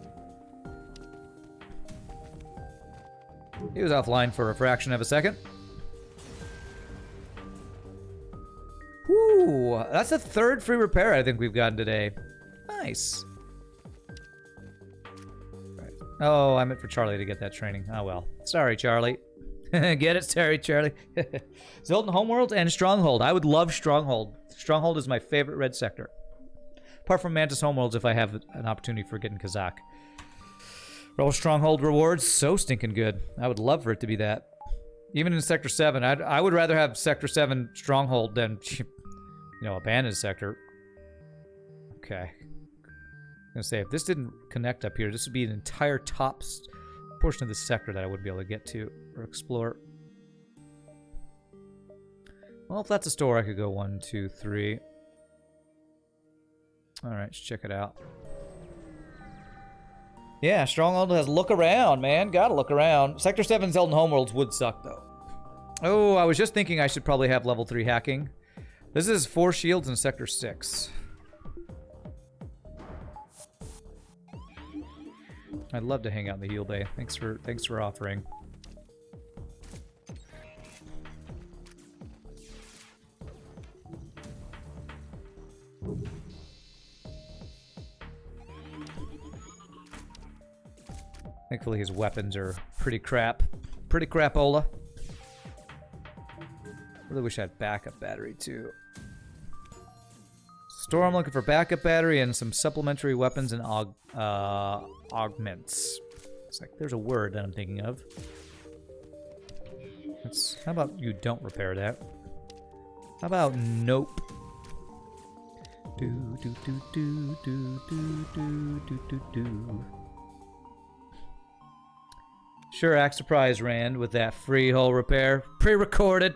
[SPEAKER 1] He was offline for a fraction of a second. Whew, that's the third free repair I think we've gotten today. Nice. Right. Oh, I meant for Charlie to get that training. Oh well. Sorry, Charlie. Get it? Sorry, Charlie. Zoltan Homeworld and Stronghold. I would love Stronghold. Stronghold is my favorite red sector. Apart from Mantis Homeworlds if I have an opportunity for getting Kazakh. Rebel Stronghold rewards, so stinking good. I would love for it to be that. Even in Sector 7, I would rather have Sector 7 Stronghold than, you know, abandoned sector. Okay. I'm gonna say, if this didn't connect up here, this would be an entire top portion of the sector that I wouldn't be able to get to or explore. Well, if that's a store, I could go 1, 2, 3. Alright, let's check it out. Yeah, Stronghold has look around, man. Gotta look around. Sector 7 Zelda Homeworlds would suck, though. Oh, I was just thinking I should probably have level 3 hacking. This is 4 shields in Sector 6. I'd love to hang out in the heal bay. Thanks for offering. Thankfully his weapons are pretty crap. Pretty crapola. Really wish I had backup battery too. Store, I'm looking for backup battery and some supplementary weapons and augments. It's like there's a word that I'm thinking of. How about you don't repair that? How about nope? Do do do do do do do do do do. Sure, act surprised, Rand, with that free hull repair. Pre-recorded.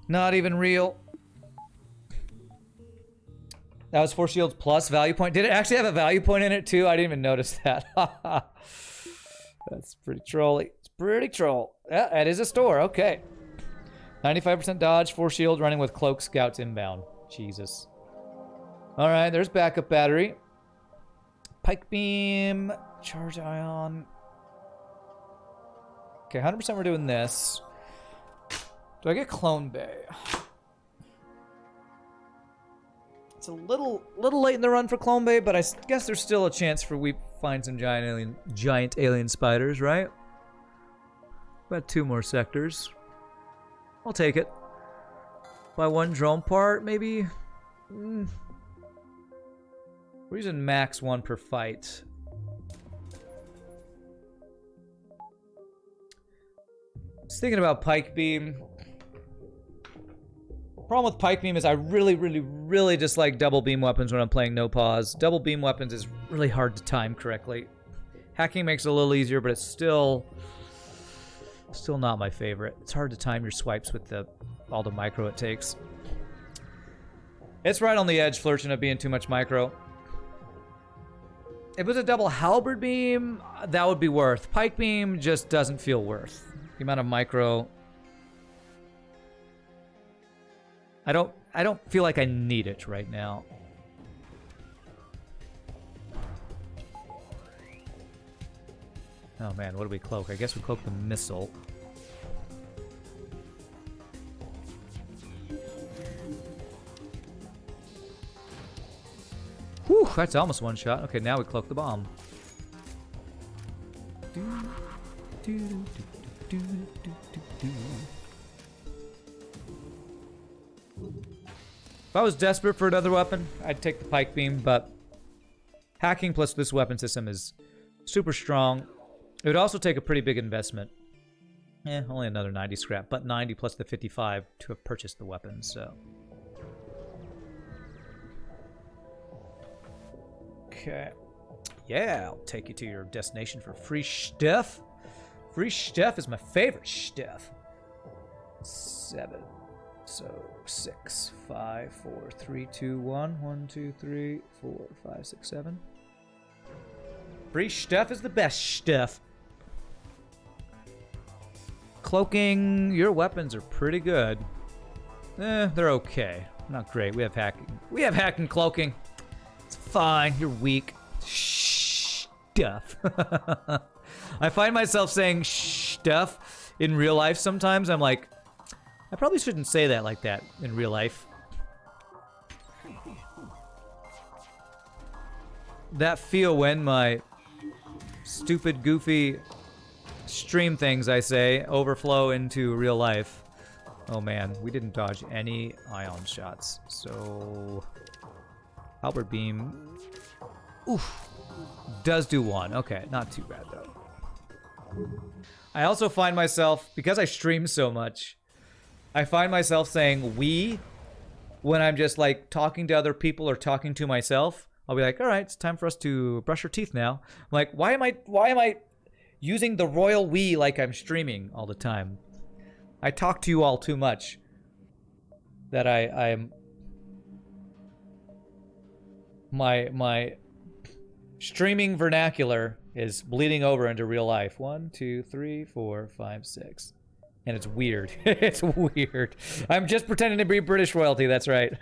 [SPEAKER 1] Not even real. That was 4 shields plus value point. Did it actually have a value point in it too? I didn't even notice that. That's pretty trolly. It's pretty troll. Yeah, that is a store. Okay. 95% dodge, 4 shield, running with cloak scouts inbound. Jesus. All right, there's backup battery. Pike beam, charge ion. Okay, 100% we're doing this. Do I get Clone Bay? It's a little late in the run for Clone Bay, but I guess there's still a chance for we find some giant alien spiders, right? About 2 more sectors. I'll take it. Buy 1 drone part, maybe? We're using max 1 per fight. I was thinking about Pike Beam. Problem with Pike Beam is I really dislike double beam weapons when I'm playing no pause. Double beam weapons is really hard to time correctly. Hacking makes it a little easier, but it's still not my favorite. It's hard to time your swipes with all the micro it takes. It's right on the edge, flirting of being too much micro. If it was a double halberd beam, that would be worth. Pike Beam just doesn't feel worth. The amount of micro. I don't feel like I need it right now. Oh man, what do we cloak? I guess we cloak the missile. Whew, that's almost 1 shot. Okay, now we cloak the bomb. If I was desperate for another weapon, I'd take the pike beam, but hacking plus this weapon system is super strong. It would also take a pretty big investment. Only another 90 scrap, but 90 plus the 55 to have purchased the weapon, so. Okay. Yeah, I'll take you to your destination for free stuff. Free stuff is my favorite stuff. 7. So 6, 5, 4, 3, 2, 1. 1, 2, 3, 4, 5, 6, 7. Free stuff is the best stuff. Cloaking, your weapons are pretty good. They're okay. Not great. We have hacking. We have hacking cloaking. It's fine. You're weak. Stuff. I find myself saying stuff in real life sometimes. I'm like, I probably shouldn't say that like that in real life. That feel when my stupid, goofy stream things I say overflow into real life. Oh man, we didn't dodge any ion shots. So halberd beam, oof, does do 1. Okay, not too bad though. I also find myself, because I stream so much, I find myself saying we when I'm just like talking to other people or talking to myself. I'll be like, all right, it's time for us to brush our teeth now. I'm like, why am I using the royal we like I'm streaming all the time? I talk to you all too much. That I'm my streaming vernacular is bleeding over into real life. 1, 2, 3, 4, 5, 6. And it's weird. It's weird. I'm just pretending to be British royalty, that's right.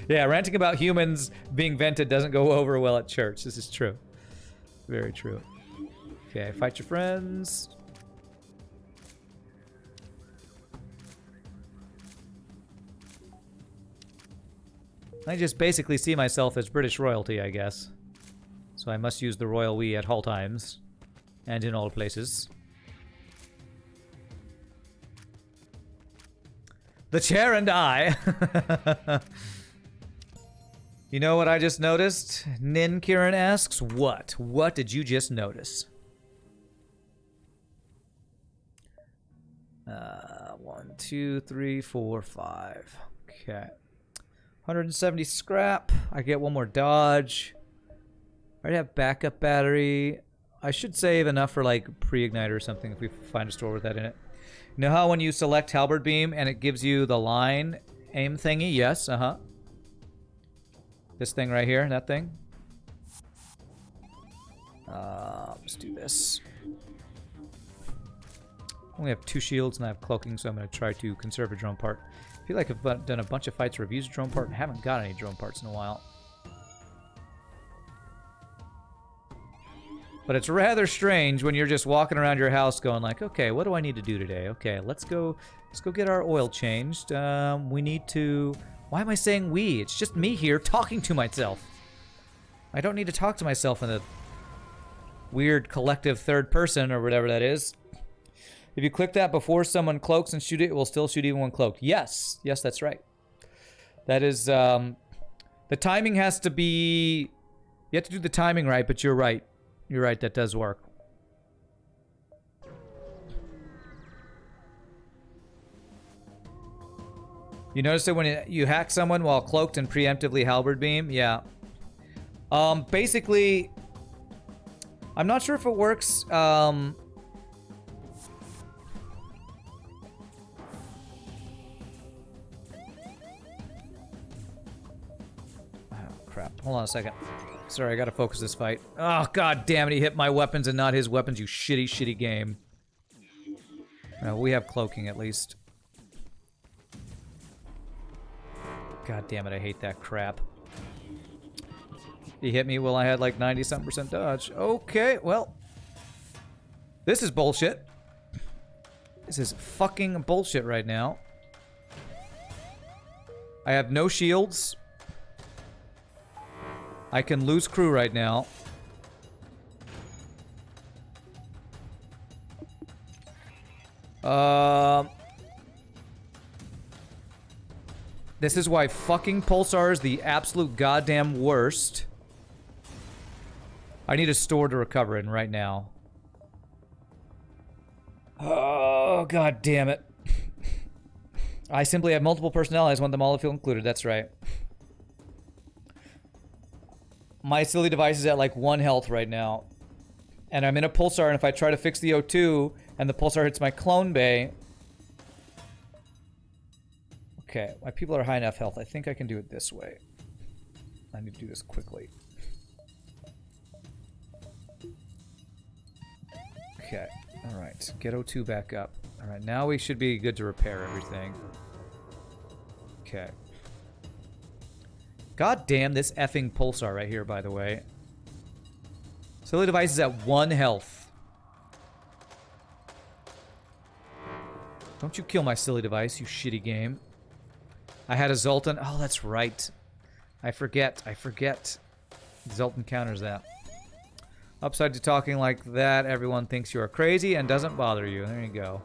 [SPEAKER 1] Yeah, ranting about humans being vented doesn't go over well at church. This is true. Very true. Okay, fight your friends. I just basically see myself as British royalty, I guess. So I must use the royal we at all times. And in all places. The chair and I. You know what I just noticed? Nin Kieran asks, what? What did you just notice? 1, 2, 3, 4, 5. Okay. 170 scrap. I get 1 more dodge. I already have backup battery. I should save enough for like pre-igniter or something if we find a store with that in it. You know how when you select halberd beam and it gives you the line aim thingy? Yes, This thing right here, that thing. Let's do this. I only have 2 shields and I have cloaking, so I'm going to try to conserve a drone part. I feel like I've done a bunch of fights where I've used a drone part and haven't got any drone parts in a while. But it's rather strange when you're just walking around your house going like, okay, what do I need to do today? Okay, let's go get our oil changed. We need to... Why am I saying we? It's just me here talking to myself. I don't need to talk to myself in a weird collective third person or whatever that is. If you click that before someone cloaks and shoot it, it will still shoot even when cloaked. Yes. Yes, that's right. That is, the timing has to be... You have to do the timing right, but you're right. You're right, that does work. You notice it when you hack someone while cloaked and preemptively halberd beam? Yeah. Basically, I'm not sure if it works. Oh, crap. Hold on a second. Sorry, I gotta focus this fight. Oh, god damn it, he hit my weapons and not his weapons, you shitty, shitty game. We have cloaking at least. God damn it, I hate that crap. He hit me while I had like 90-something% dodge. Okay, well. This is bullshit. This is fucking bullshit right now. I have no shields. I can lose crew right now. This is why fucking Pulsar is the absolute goddamn worst. I need a store to recover in right now. Oh, god damn it. I simply have multiple personalities. I want them all to feel included. That's right. My silly device is at like 1 health right now. And I'm in a Pulsar, and if I try to fix the O2 and the Pulsar hits my clone bay... Okay, my people are high enough health. I think I can do it this way. I need to do this quickly. Okay, alright. Get O2 back up. Alright, now we should be good to repair everything. Okay. God damn this effing Pulsar right here, by the way. Silly device is at 1 health. Don't you kill my silly device, you shitty game. I had a Zoltan. Oh, that's right. I forget. Zoltan counters that. Upside to talking like that, everyone thinks you are crazy and doesn't bother you. There you go.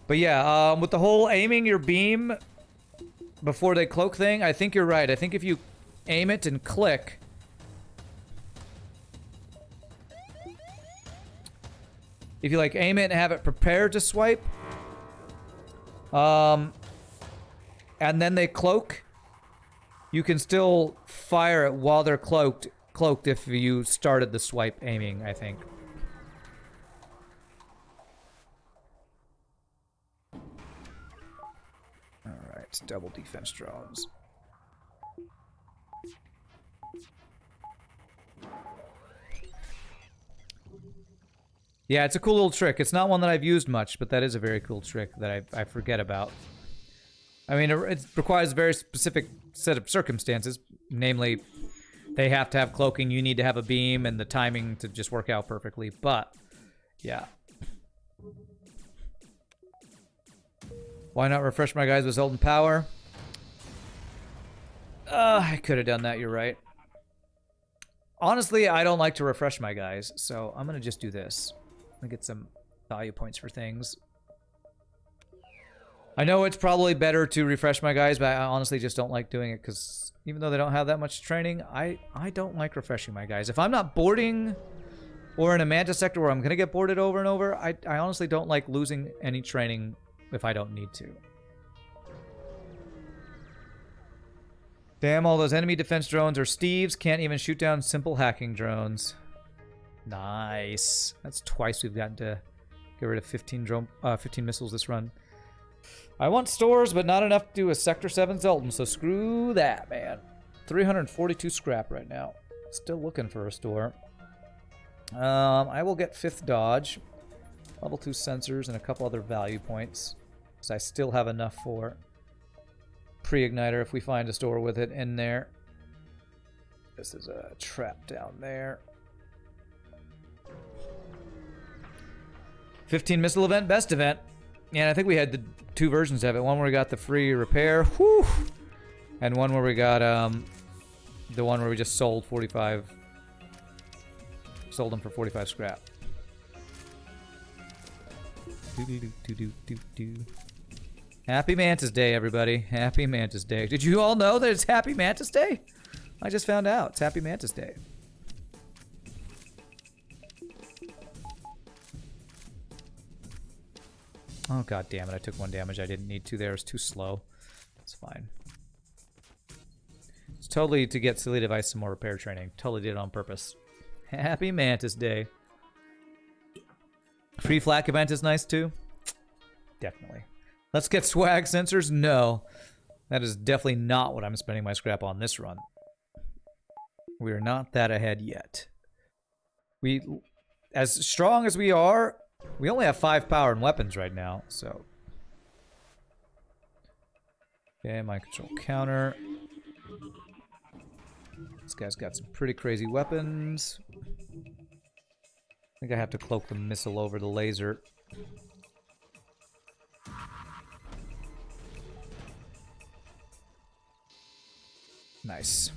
[SPEAKER 1] But yeah, with the whole aiming your beam before they cloak thing, I think you're right. I think if you aim it and click... If you like aim it and have it prepared to swipe, and then they cloak, you can still fire it while they're cloaked if you started the swipe aiming, I think. Alright, double defense drones. Yeah, it's a cool little trick. It's not one that I've used much, but that is a very cool trick that I forget about. I mean, it requires a very specific set of circumstances. Namely, they have to have cloaking, you need to have a beam, and the timing to just work out perfectly. But, yeah. Why not refresh my guys with Zoltan Power? I could have done that, you're right. Honestly, I don't like to refresh my guys, so I'm going to just do this. I'm going to get some value points for things. I know it's probably better to refresh my guys, but I honestly just don't like doing it because even though they don't have that much training, I don't like refreshing my guys. If I'm not boarding or in a Manta sector where I'm going to get boarded over and over, I honestly don't like losing any training if I don't need to. Damn, all those enemy defense drones are Steve's. Can't even shoot down simple hacking drones. Nice. That's twice we've gotten to get rid of 15 missiles this run. I want stores, but not enough to do a Sector 7 Zoltan, so screw that, man. 342 scrap right now. Still looking for a store. I will get 5th dodge, level 2 sensors, and a couple other value points, because I still have enough for pre-igniter if we find a store with it in there. This is a trap down there. 15 missile event, best event. Yeah, and I think we had the 2 versions of it. One where we got the free repair, whew, and one where we got the one where we just sold 45, sold them for 45 scrap. Happy Mantis Day, everybody. Happy Mantis Day. Did you all know that it's Happy Mantis Day? I just found out. It's Happy Mantis Day. Oh, god damn it. I took 1 damage I didn't need to there. It was too slow. It's fine. It's totally to get Silly Device some more repair training. Totally did it on purpose. Happy Mantis Day. Free flak event is nice too. Definitely. Let's get swag sensors? No. That is definitely not what I'm spending my scrap on this run. We are not that ahead yet. As strong as we are, we only have 5 power and weapons right now, so. Okay, mind control counter. This guy's got some pretty crazy weapons. I think I have to cloak the missile over the laser. Nice.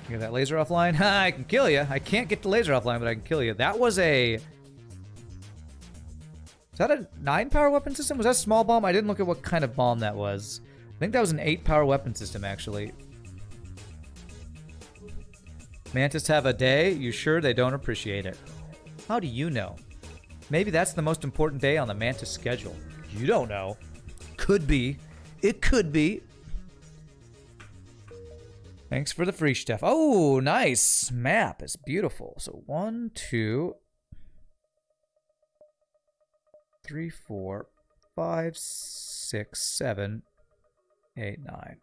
[SPEAKER 1] Get that laser offline? Ha, I can kill you. I can't get the laser offline, but I can kill you. That was a Is that a 9-power weapon system? Was that a small bomb? I didn't look at what kind of bomb that was. I think that was an 8-power weapon system, actually. Mantis have a day? You sure they don't appreciate it? How do you know? Maybe that's the most important day on the Mantis schedule. You don't know. Could be. It could be. Thanks for the free stuff. Oh, nice. Map is beautiful. So 1, 2, 3, 4, 5, 6, 7, 8, 9.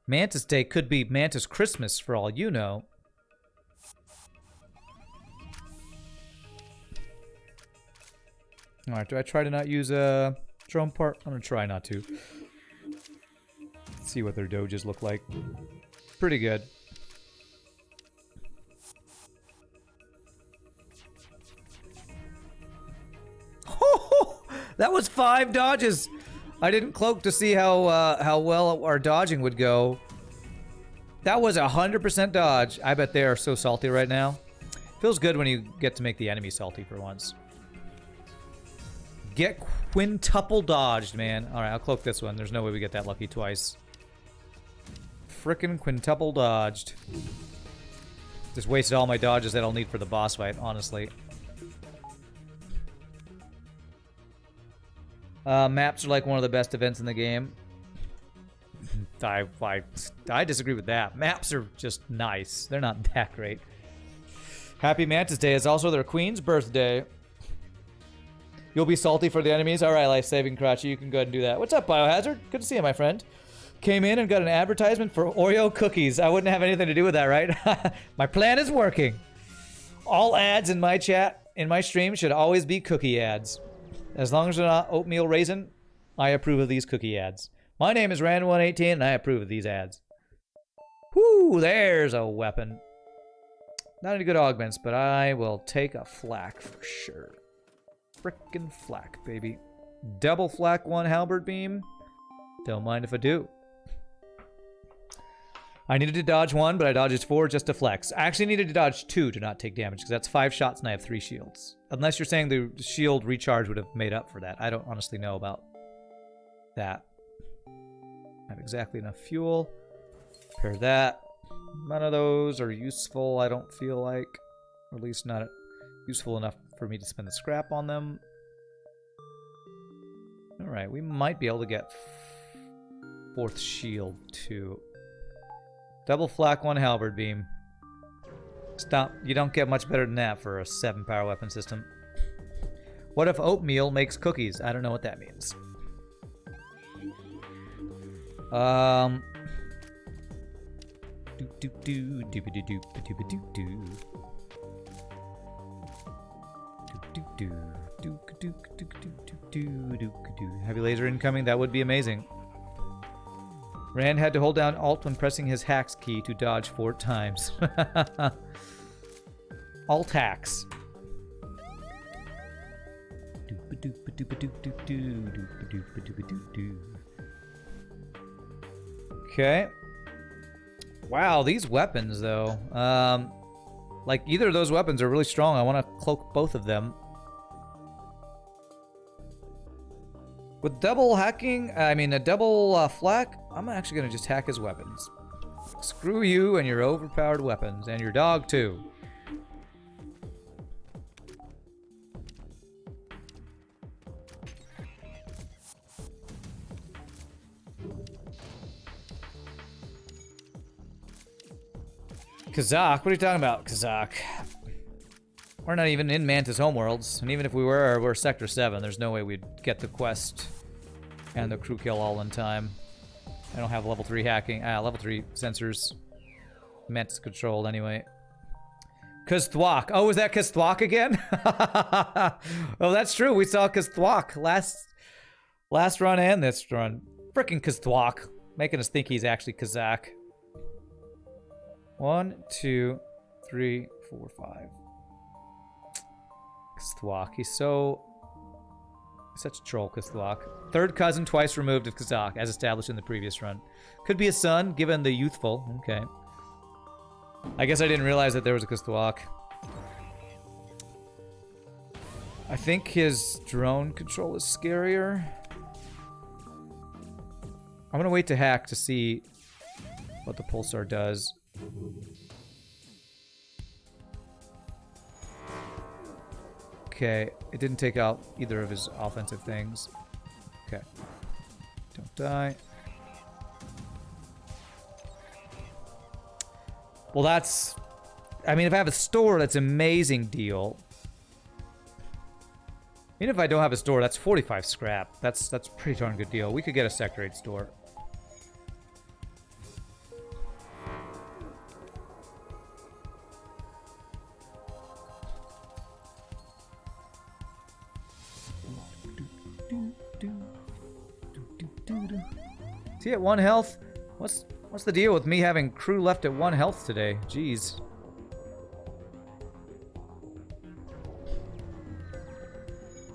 [SPEAKER 1] Mantis Day could be Mantis Christmas for all you know. Alright, do I try to not use a drone part? I'm gonna try not to. Let's see what their doges look like. Pretty good. That was 5 dodges! I didn't cloak to see how well our dodging would go. That was 100% dodge. I bet they are so salty right now. Feels good when you get to make the enemy salty for once. Get quintuple dodged, man. Alright, I'll cloak this one. There's no way we get that lucky twice. Frickin' quintuple dodged. Just wasted all my dodges that I'll need for the boss fight, honestly. Maps are like one of the best events in the game. I disagree with that. Maps are just nice. They're not that great. Happy Mantis Day is also their queen's birthday. You'll be salty for the enemies? Alright, life-saving Karachi, you can go ahead and do that. What's up, Biohazard? Good to see you, my friend. Came in and got an advertisement for Oreo cookies. I wouldn't have anything to do with that, right? My plan is working. All ads in my chat, in my stream, should always be cookie ads. As long as they're not oatmeal raisin, I approve of these cookie ads. My name is Rand118, and I approve of these ads. Whoo, there's a weapon. Not any good augments, but I will take a flak for sure. Frickin' flak, baby. Double flak 1 halberd beam. Don't mind if I do. I needed to dodge 1, but I dodged 4 just to flex. I actually needed to dodge 2 to not take damage, because that's 5 shots and I have 3 shields. Unless you're saying the shield recharge would have made up for that. I don't honestly know about that. I have exactly enough fuel. Repair that. None of those are useful, I don't feel like. Or at least not useful enough for me to spend the scrap on them. Alright, we might be able to get 4th shield too. Double flak 1 halberd beam. Stop. You don't get much better than that for a 7-power weapon system. What if oatmeal makes cookies? I don't know what that means. Heavy laser incoming. That would be amazing. Rand had to hold down Alt when pressing his hacks key to dodge 4 times. Alt hacks. Okay. Wow, these weapons though. Like either of those weapons are really strong. I want to cloak both of them. With double hacking, a double flak, I'm actually going to just hack his weapons. Screw you and your overpowered weapons, and your dog too. Kazakh? What are you talking about, Kazakh? We're not even in Mantis homeworlds, and even if we were, we're Sector 7. There's no way we'd get the quest and the crew kill all in time. I don't have level 3 hacking. Level 3 sensors. Mantis controlled anyway. Kazthwak. Oh, is that Kazthwak again? Oh, that's true. We saw Kazthwak last run and this run. Frickin' Kazthwak. Making us think he's actually Kazakh. 1, 2, 3, 4, 5. Kazthwak. He's such a troll, Kazthwak. 3rd cousin twice removed of Kazakh, as established in the previous run. Could be a son, given the youthful. Okay. I guess I didn't realize that there was a Kustwalk. I think his drone control is scarier. I'm gonna wait to hack to see what the pulsar does. Okay, it didn't take out either of his offensive things. Okay. Don't die. Well, that's... I mean, if I have a store, that's an amazing deal. Even if I don't have a store, that's 45 scrap. That's a pretty darn good deal. We could get a Sector 8 store. Is he at 1 health? What's the deal with me having crew left at 1 health today? Jeez.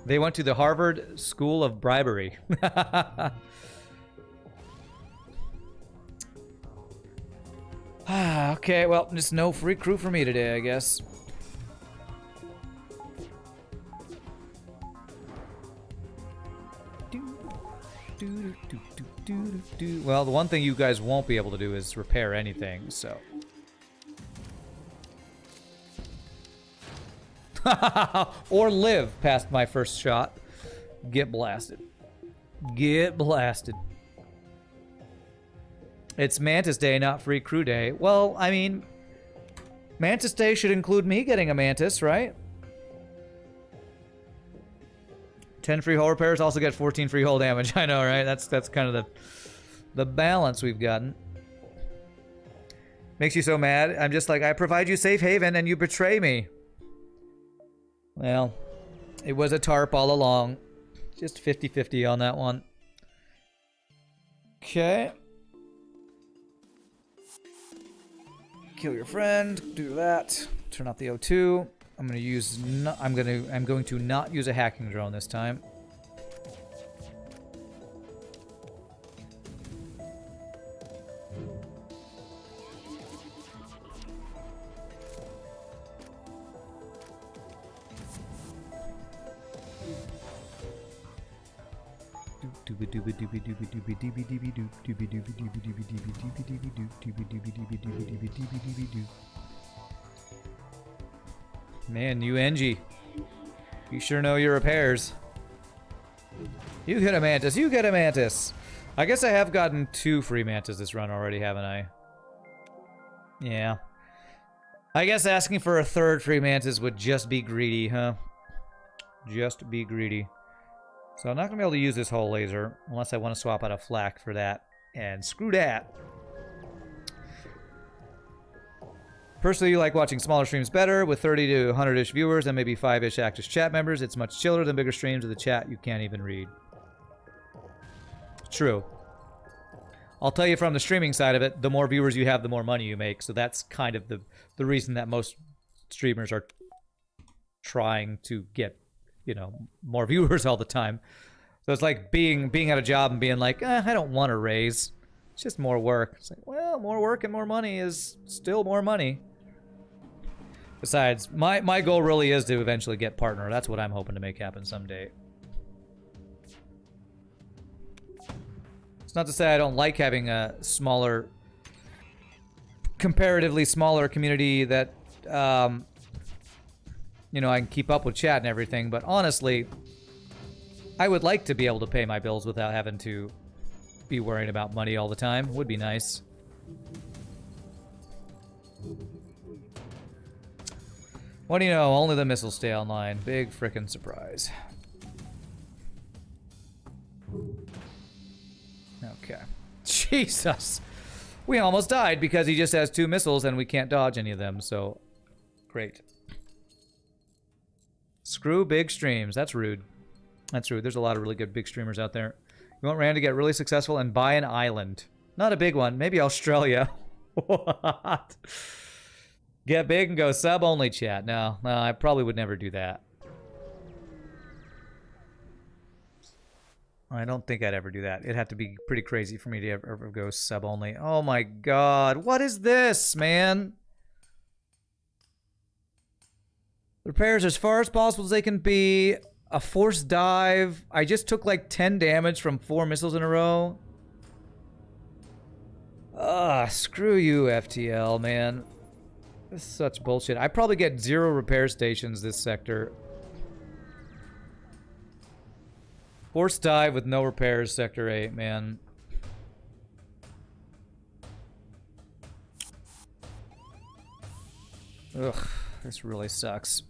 [SPEAKER 1] They went to the Harvard School of Bribery. Okay, well, just no free crew for me today, I guess. Well, the one thing you guys won't be able to do is repair anything, so. Or live past my first shot. Get blasted. Get blasted. It's Mantis Day, not Free Crew Day. Well, I mean, Mantis Day should include me getting a Mantis, right? 10 free hull repairs, also get 14 free hull damage. I know, right? That's kind of the balance we've gotten. Makes you so mad. I'm just like, I provide you safe haven and you betray me. Well, it was a tarp all along. Just 50-50 on that one. Okay. Kill your friend. Do that. Turn off the O2. I'm gonna use. I'm going to not use a hacking drone this time. Man, you Engi. You sure know your repairs. You get a Mantis, you get a Mantis. I guess I have gotten 2 free Mantis this run already, haven't I? Yeah. I guess asking for a 3rd free Mantis would just be greedy, huh? Just be greedy. So I'm not going to be able to use this whole laser unless I want to swap out a flak for that. And screw that. Personally, you like watching smaller streams better with 30 to 100-ish viewers and maybe 5-ish active chat members. It's much chiller than bigger streams with the chat you can't even read. True. I'll tell you from the streaming side of it, the more viewers you have, the more money you make. So that's kind of the reason that most streamers are trying to get, you know, more viewers all the time. So it's like being at a job and being like, I don't want a raise. It's just more work. It's like, well, more work and more money is still more money. Besides, my goal really is to eventually get partner. That's what I'm hoping to make happen someday. It's not to say I don't like having a smaller, comparatively smaller community that, you know, I can keep up with chat and everything, but honestly, I would like to be able to pay my bills without having to be worrying about money all the time. Would be nice. What do you know? Only the missiles stay online. Big frickin' surprise. Okay. Jesus. We almost died because he just has 2 missiles and we can't dodge any of them, so great. Screw big streams. That's rude. That's rude. There's a lot of really good big streamers out there. You want Rand to get really successful and buy an island. Not a big one. Maybe Australia. What? Get big and go sub-only chat. No, I probably would never do that. I don't think I'd ever do that. It'd have to be pretty crazy for me to ever go sub-only. Oh my god. What is this, man? Repairs as far as possible as they can be. A forced dive. I just took like 10 damage from 4 missiles in a row. Screw you, FTL, man. This is such bullshit. I probably get 0 repair stations this sector. Forced dive with no repairs, Sector 8, man. Ugh, this really sucks.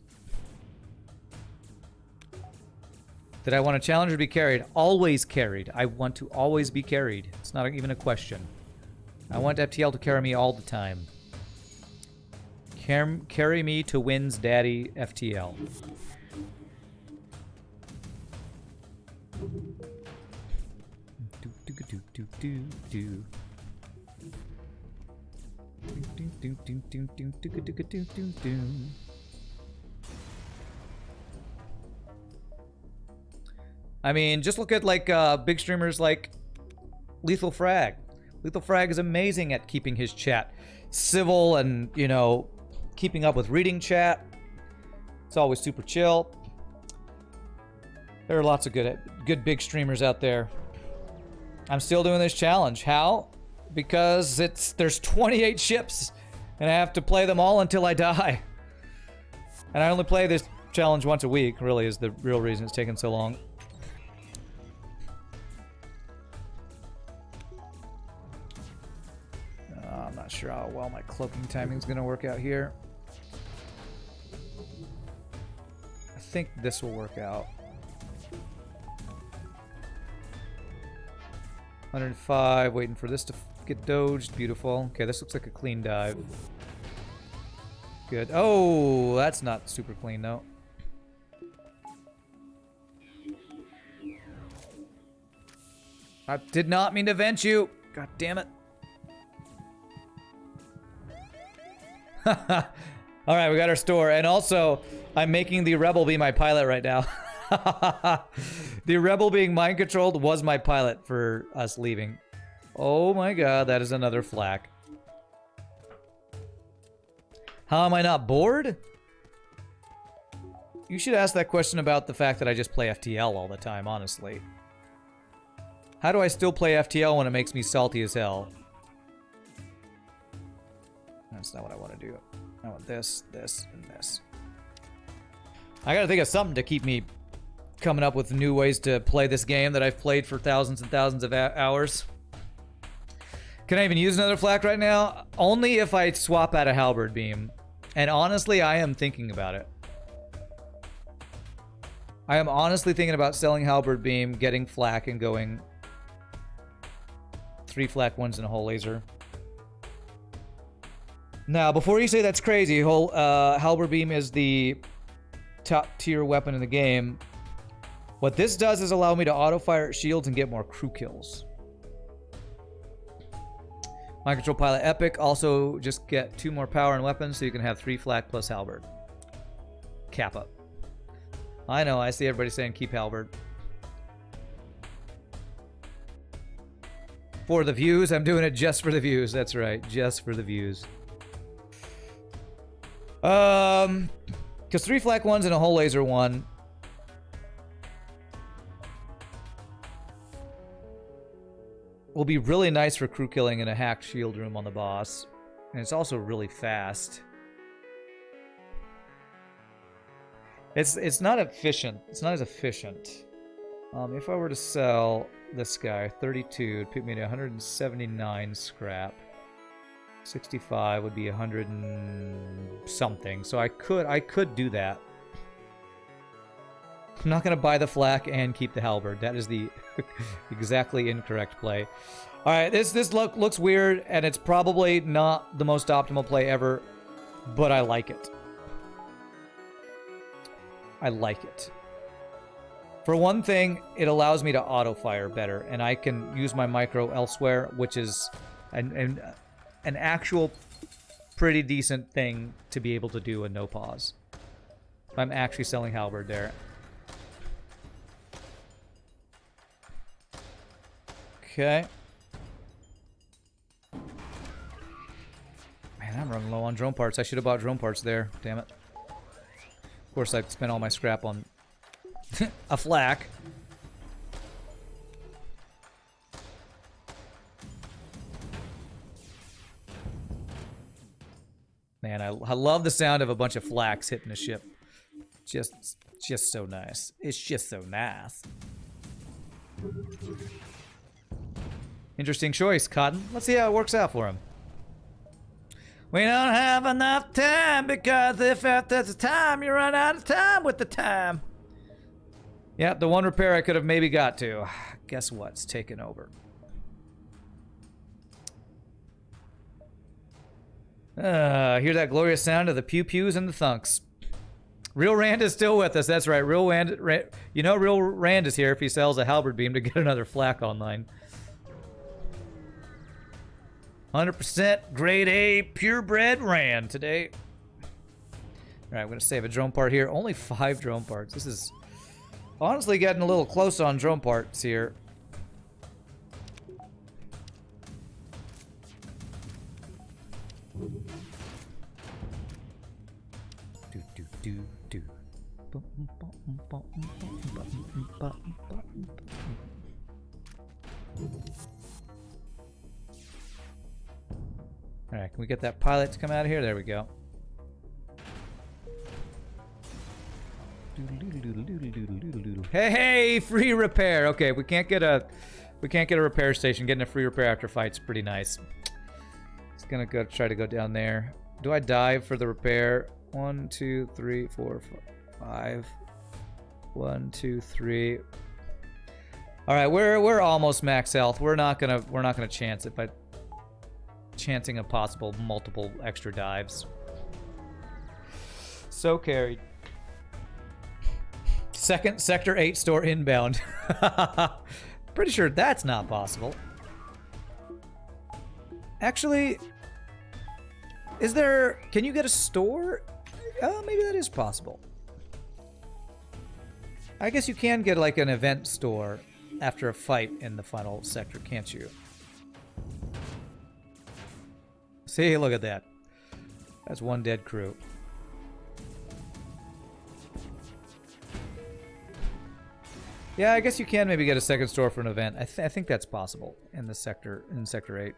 [SPEAKER 1] Did I want a challenger to be carried? Always carried. I want to always be carried. It's not even a question. I want FTL to carry me all the time. Carry me to wins, daddy, FTL. I mean, just look at like big streamers like Lethal Frag. Lethal Frag is amazing at keeping his chat civil and, you know, keeping up with reading chat. It's always super chill. There are lots of good big streamers out there. I'm still doing this challenge. How? Because there's 28 ships and I have to play them all until I die. And I only play this challenge once a week, really, is the real reason it's taken so long. I'm not sure how well my cloaking timing is going to work out here. I think this will work out. 105, waiting for this to get doged. Beautiful. Okay, this looks like a clean dive. Good. Oh, that's not super clean, though. I did not mean to vent you. God damn it. Alright, we got our store. And also, I'm making the Rebel be my pilot right now. The Rebel being mind-controlled was my pilot for us leaving. Oh my god, that is another flak. How am I not bored? You should ask that question about the fact that I just play FTL all the time, honestly. How do I still play FTL when it makes me salty as hell? That's not what I want to do. I want this, this, and this. I gotta think of something to keep me coming up with new ways to play this game that I've played for thousands and thousands of hours. Can I even use another flak right now? Only if I swap out a halberd beam. And honestly, I am thinking about it. I am honestly thinking about selling halberd beam, getting flak, and going 3 flak ones and a whole laser. Now, before you say that's crazy, halberd beam is the top tier weapon in the game. What this does is allow me to auto-fire at shields and get more crew kills. Mind Control Pilot Epic, also just get 2 more power and weapons so you can have 3 flak plus halberd. Kappa. I know, I see everybody saying keep halberd. For the views, I'm doing it just for the views, that's right, just for the views. Because 3 flak ones and a whole laser one. Will be really nice for crew killing in a hacked shield room on the boss. And it's also really fast. It's not efficient. It's not as efficient. If I were to sell this guy, 32, it'd put me to 179 scrap. 65 would be 100 and something. So I could do that. I'm not going to buy the flak and keep the halberd. That is the exactly incorrect play. All right, this looks weird, and it's probably not the most optimal play ever, but I like it. I like it. For one thing, it allows me to auto-fire better, and I can use my micro elsewhere, which is an actual pretty decent thing to be able to do in no pause. I'm actually selling halberd there. Okay. Man, I'm running low on drone parts. I should have bought drone parts there. Damn it. Of course, I spent all my scrap on a flak. Man, I love the sound of a bunch of flaks hitting a ship. Just so nice. It's just so nice. Interesting choice, Cotton. Let's see how it works out for him. We don't have enough time because if after the time you run out of time with the time. Yeah, the one repair I could have maybe got to. Guess what's taken over? Hear that glorious sound of the pew-pews and the thunks. Real Rand is still with us. That's right. Real Rand, you know Real Rand is here if he sells a halberd beam to get another flak online. 100% grade A purebred Rand today. Alright, I'm going to save a drone part here. Only 5 drone parts. This is honestly getting a little close on drone parts here. Alright, can we get that pilot to come out of here? There we go. Hey, free repair. Okay, we can't get a repair station. Getting a free repair after fight's pretty nice. It's gonna go try to go down there. Do I dive for the repair? 1, 2, 3, 4, 5. 1, 2, 3. All right, we're almost max health. We're not gonna chance it by chancing a possible multiple extra dives. So carried. Second Sector 8 store inbound. Pretty sure that's not possible. Actually, is there... Can you get a store? Oh, maybe that is possible. I guess you can get like an event store after a fight in the final sector, can't you? See, look at that. That's one dead crew. Yeah, I guess you can maybe get a second store for an event. I think that's possible in the sector, in Sector 8.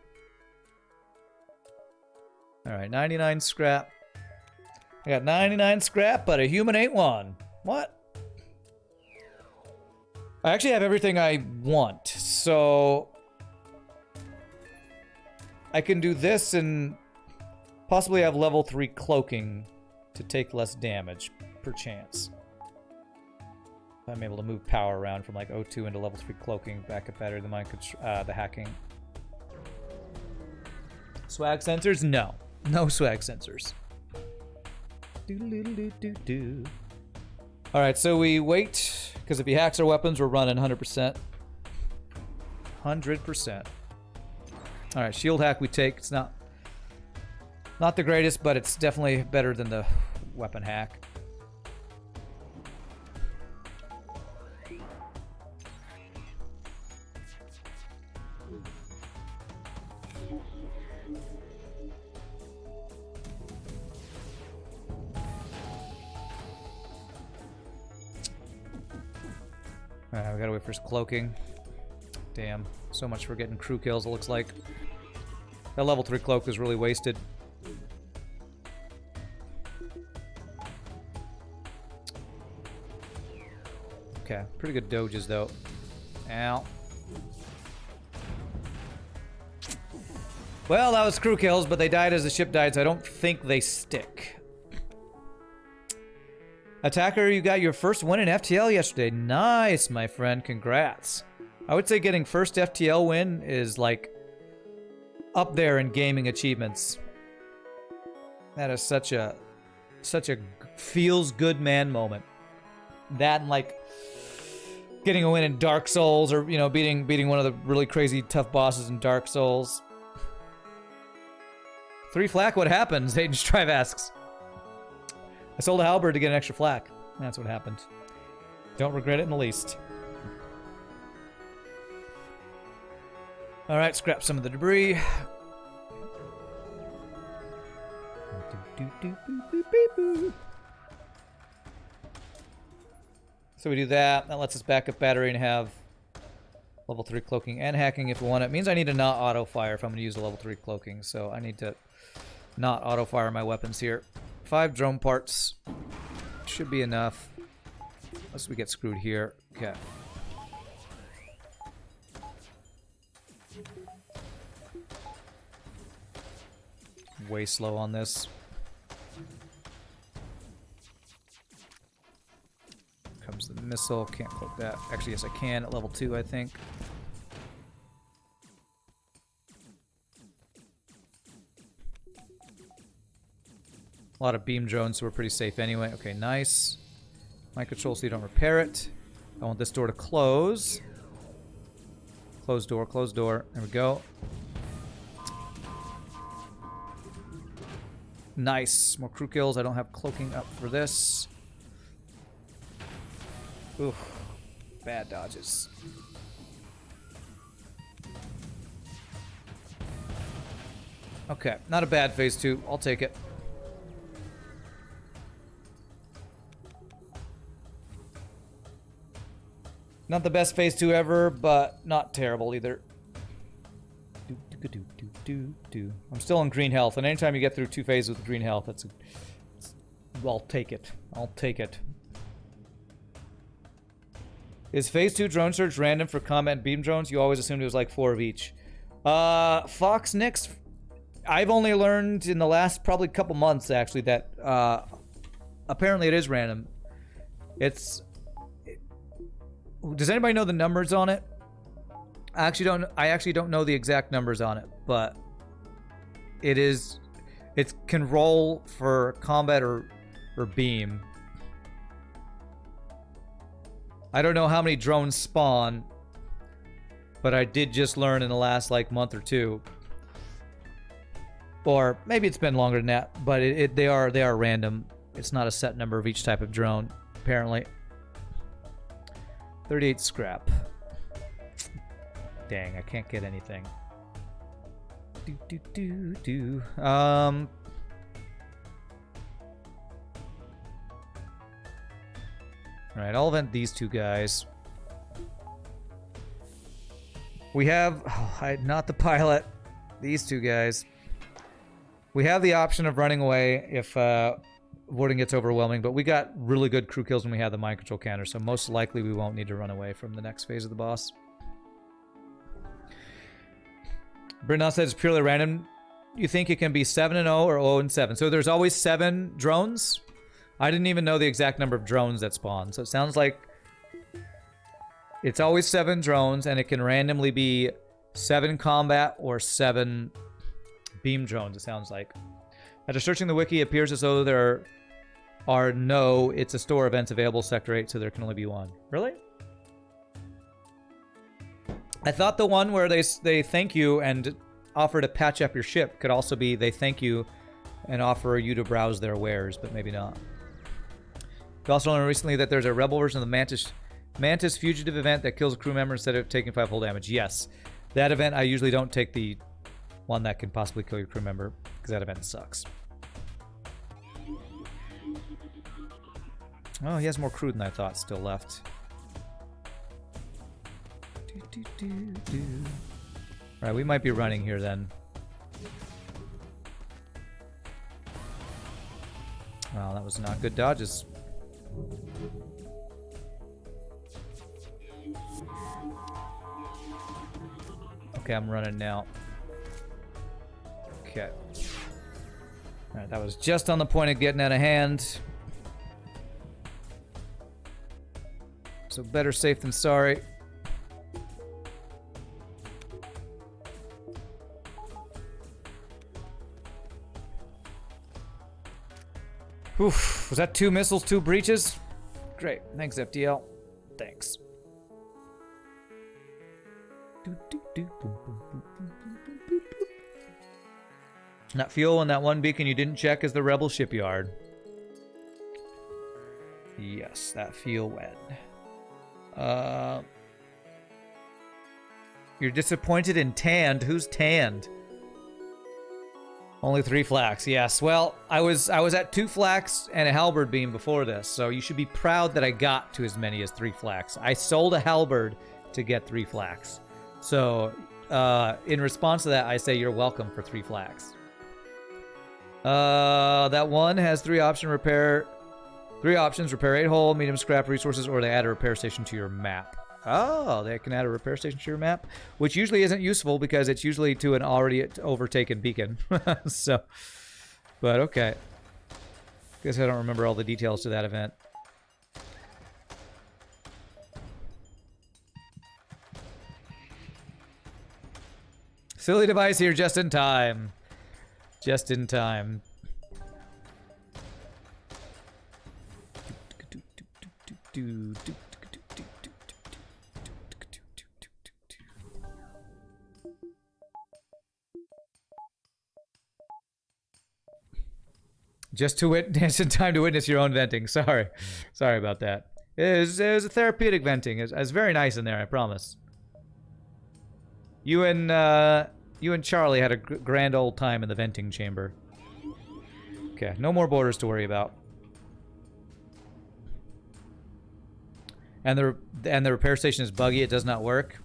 [SPEAKER 1] All right, 99 scrap. I got 99 scrap, but a human ain't one. What? I actually have everything I want, so I can do this and possibly have level 3 cloaking to take less damage, perchance. I'm able to move power around from like O2 into level 3 cloaking back up better than my the hacking. Swag sensors? No. No swag sensors. Alright, so we wait, because if he hacks our weapons, we're running 100%. 100%. Alright, shield hack we take. It's not the greatest, but it's definitely better than the weapon hack. Alright, we gotta wait for his cloaking. Damn, so much for getting crew kills, it looks like. That level 3 cloak is really wasted. Okay, pretty good doges though. Ow. Well, that was crew kills, but they died as the ship died, so I don't think they stick. Attacker, you got your first win in FTL yesterday. Nice, my friend. Congrats. I would say getting first FTL win is like up there in gaming achievements. That is such a feels good man moment. That and like getting a win in Dark Souls, or you know, beating one of the really crazy tough bosses in Dark Souls. 3 flak, what happens? Hayden Strive asks. I sold a halberd to get an extra flak. That's what happened. Don't regret it in the least. Alright, scrap some of the debris. So we do that. That lets us back up battery and have level 3 cloaking and hacking if we want it. It means I need to not auto fire if I'm going to use the level 3 cloaking. So I need to not auto fire my weapons here. 5 drone parts should be enough. Unless we get screwed here. Okay. Way slow on this. Comes the missile. Can't cloak that. Actually, yes, I can at level 2, I think. A lot of beam drones, so we're pretty safe anyway. Okay, nice. Mind control so you don't repair it. I want this door to close. Close door, close door. There we go. Nice. More crew kills. I don't have cloaking up for this. Oof. Bad dodges. Okay. Not a bad phase 2. I'll take it. Not the best phase 2 ever, but not terrible either. I'm still on green health, and anytime you get through 2 phases with green health, I'll take it. I'll take it. Is phase 2 drone search random for combat and beam drones? You always assumed it was like 4 of each. Fox Nix, I've only learned in the last probably couple months actually that apparently it is random. Does anybody know the numbers on it? I actually don't know the exact numbers on it, but it can roll for combat or beam. I don't know how many drones spawn, but I did just learn in the last like month or 2. Or maybe it's been longer than that, but they are random. It's not a set number of each type of drone, apparently. 38 scrap. Dang, I can't get anything. Alright, I'll event these 2 guys. We have... not the pilot. These 2 guys. We have the option of running away if voting gets overwhelming, but we got really good crew kills when we had the mind control counter, so most likely we won't need to run away from the next phase of the boss. Brendan said it's purely random. You think it can be 7-0 or 0-7? So there's always 7 drones? I didn't even know the exact number of drones that spawn. So it sounds like it's always 7 drones, and it can randomly be 7 combat or 7 beam drones, it sounds like. After searching the wiki, it appears as though there are no it's a store events available sector 8, so there can only be 1. Really? I thought the one where they thank you and offer to patch up your ship could also be they thank you and offer you to browse their wares, but maybe not. We also learned recently that there's a rebel version of the Mantis fugitive event that kills a crew member instead of taking 5 hull damage. Yes, that event I usually don't take the one that can possibly kill your crew member because that event sucks. Oh, he has more crew than I thought still left. Alright, we might be running here then. Wow, that was not good dodges. Okay, I'm running now. Okay. Alright, that was just on the point of getting out of hand. So better safe than sorry. Oof, was that 2 missiles, 2 breaches? Great, thanks FTL. Thanks. That fuel and that one beacon you didn't check is the rebel shipyard. Yes, that fuel when. You're disappointed in Tanned. Who's Tanned? Only 3 flaks, yes. Well, I was at 2 flaks and a halberd beam before this, so you should be proud that I got to as many as 3 flaks. I sold a halberd to get 3 flaks. So, in response to that, I say you're welcome for 3 flaks. That one has 3 options: repair 8 hull, medium scrap resources, or they add a repair station to your map. Oh, they can add a repair station to your map, which usually isn't useful because it's usually to an already overtaken beacon. So, but okay. Guess I don't remember all the details to that event. Silly device here just in time. Just in time. Just in time to witness your own venting. Sorry about that. It was a therapeutic venting. It was very nice in there, I promise. You and Charlie had a grand old time in the venting chamber. Okay, no more borders to worry about. And the repair station is buggy. It does not work.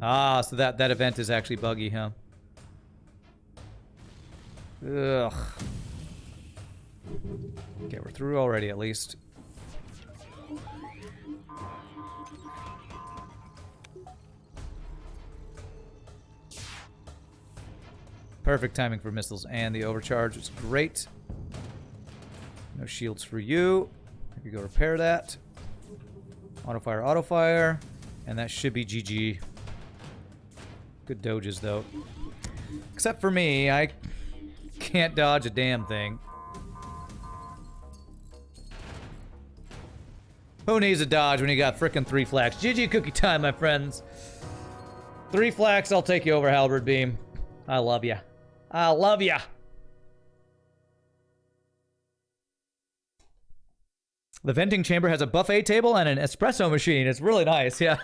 [SPEAKER 1] Ah, so that event is actually buggy, huh? Ugh. Okay, we're through already, at least. Perfect timing for missiles, and the overcharge is great. No shields for you. Maybe go repair that. Auto fire, and that should be GG. Good doges, though. Except for me, I can't dodge a damn thing. Who needs a dodge when you got frickin' 3 flaks? GG cookie time, my friends. 3 flaks, I'll take you over, halberd beam. I love ya. I love ya. The venting chamber has a buffet table and an espresso machine. It's really nice, yeah.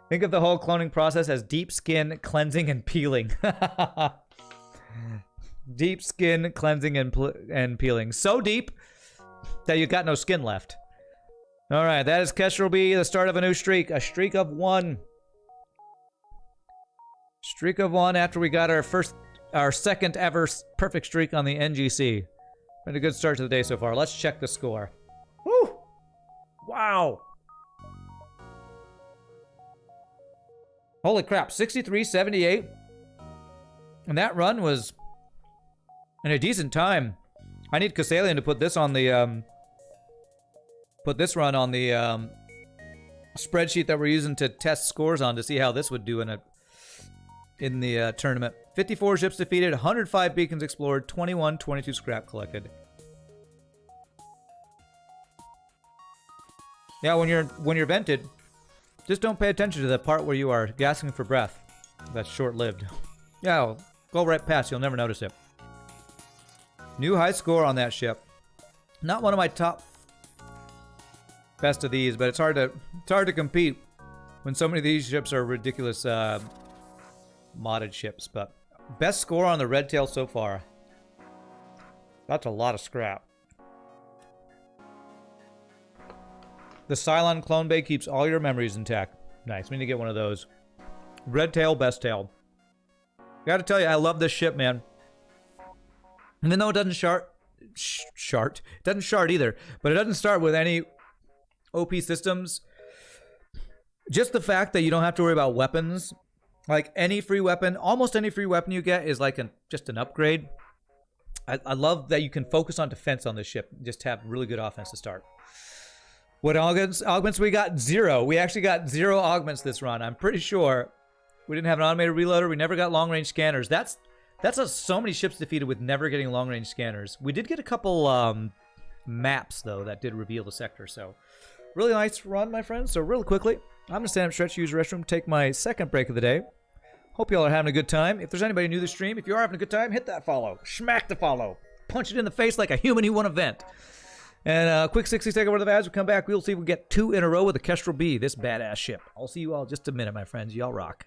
[SPEAKER 1] Think of the whole cloning process as deep skin cleansing and peeling. Deep skin cleansing and peeling. So deep that you got no skin left. All right, that is Kestrel B, the start of a new streak. A streak of 1. Streak of 1 after we got our second ever perfect streak on the Engi C. Been a good start to the day so far. Let's check the score. Woo! Wow! Holy crap, 63-78. And that run was in a decent time. I need Kassalian to put this on the put this run on the spreadsheet that we're using to test scores on to see how this would do in the tournament. 54 ships defeated, 105 beacons explored, 22 scrap collected. Yeah, when you're vented, just don't pay attention to the part where you are gasping for breath. That's short-lived. Yeah, go right past, you'll never notice it. New high score on that ship. Not one of my top best of these, but it's hard to compete when so many of these ships are ridiculous modded ships. But best score on the Red Tail so far. That's a lot of scrap. The Cylon clone bay keeps all your memories intact. Nice. We need to get one of those. Red Tail, best tail. Gotta tell you, I love this ship, man. Even though it doesn't it doesn't shard either, but it doesn't start with any OP systems. Just the fact that you don't have to worry about weapons, like any free weapon, almost any free weapon you get is like just an upgrade. I love that you can focus on defense on this ship, just have really good offense to start. What augments we got? 0. We actually got 0 augments this run. I'm pretty sure we didn't have an automated reloader. We never got long range scanners. That's so many ships defeated with never getting long range scanners. We did get a couple maps though that did reveal the sector. So really nice run, my friends. So really quickly, I'm gonna stand up, stretch, use the restroom, take my second break of the day. Hope y'all are having a good time. If there's anybody new to the stream, if you are having a good time, hit that follow, smack the follow, punch it in the face like a human who won an event. And quick 60-second worth of ads. We'll come back. We'll see if we get 2 in a row with the Kestrel B, this badass ship. I'll see you all in just a minute, my friends. Y'all rock.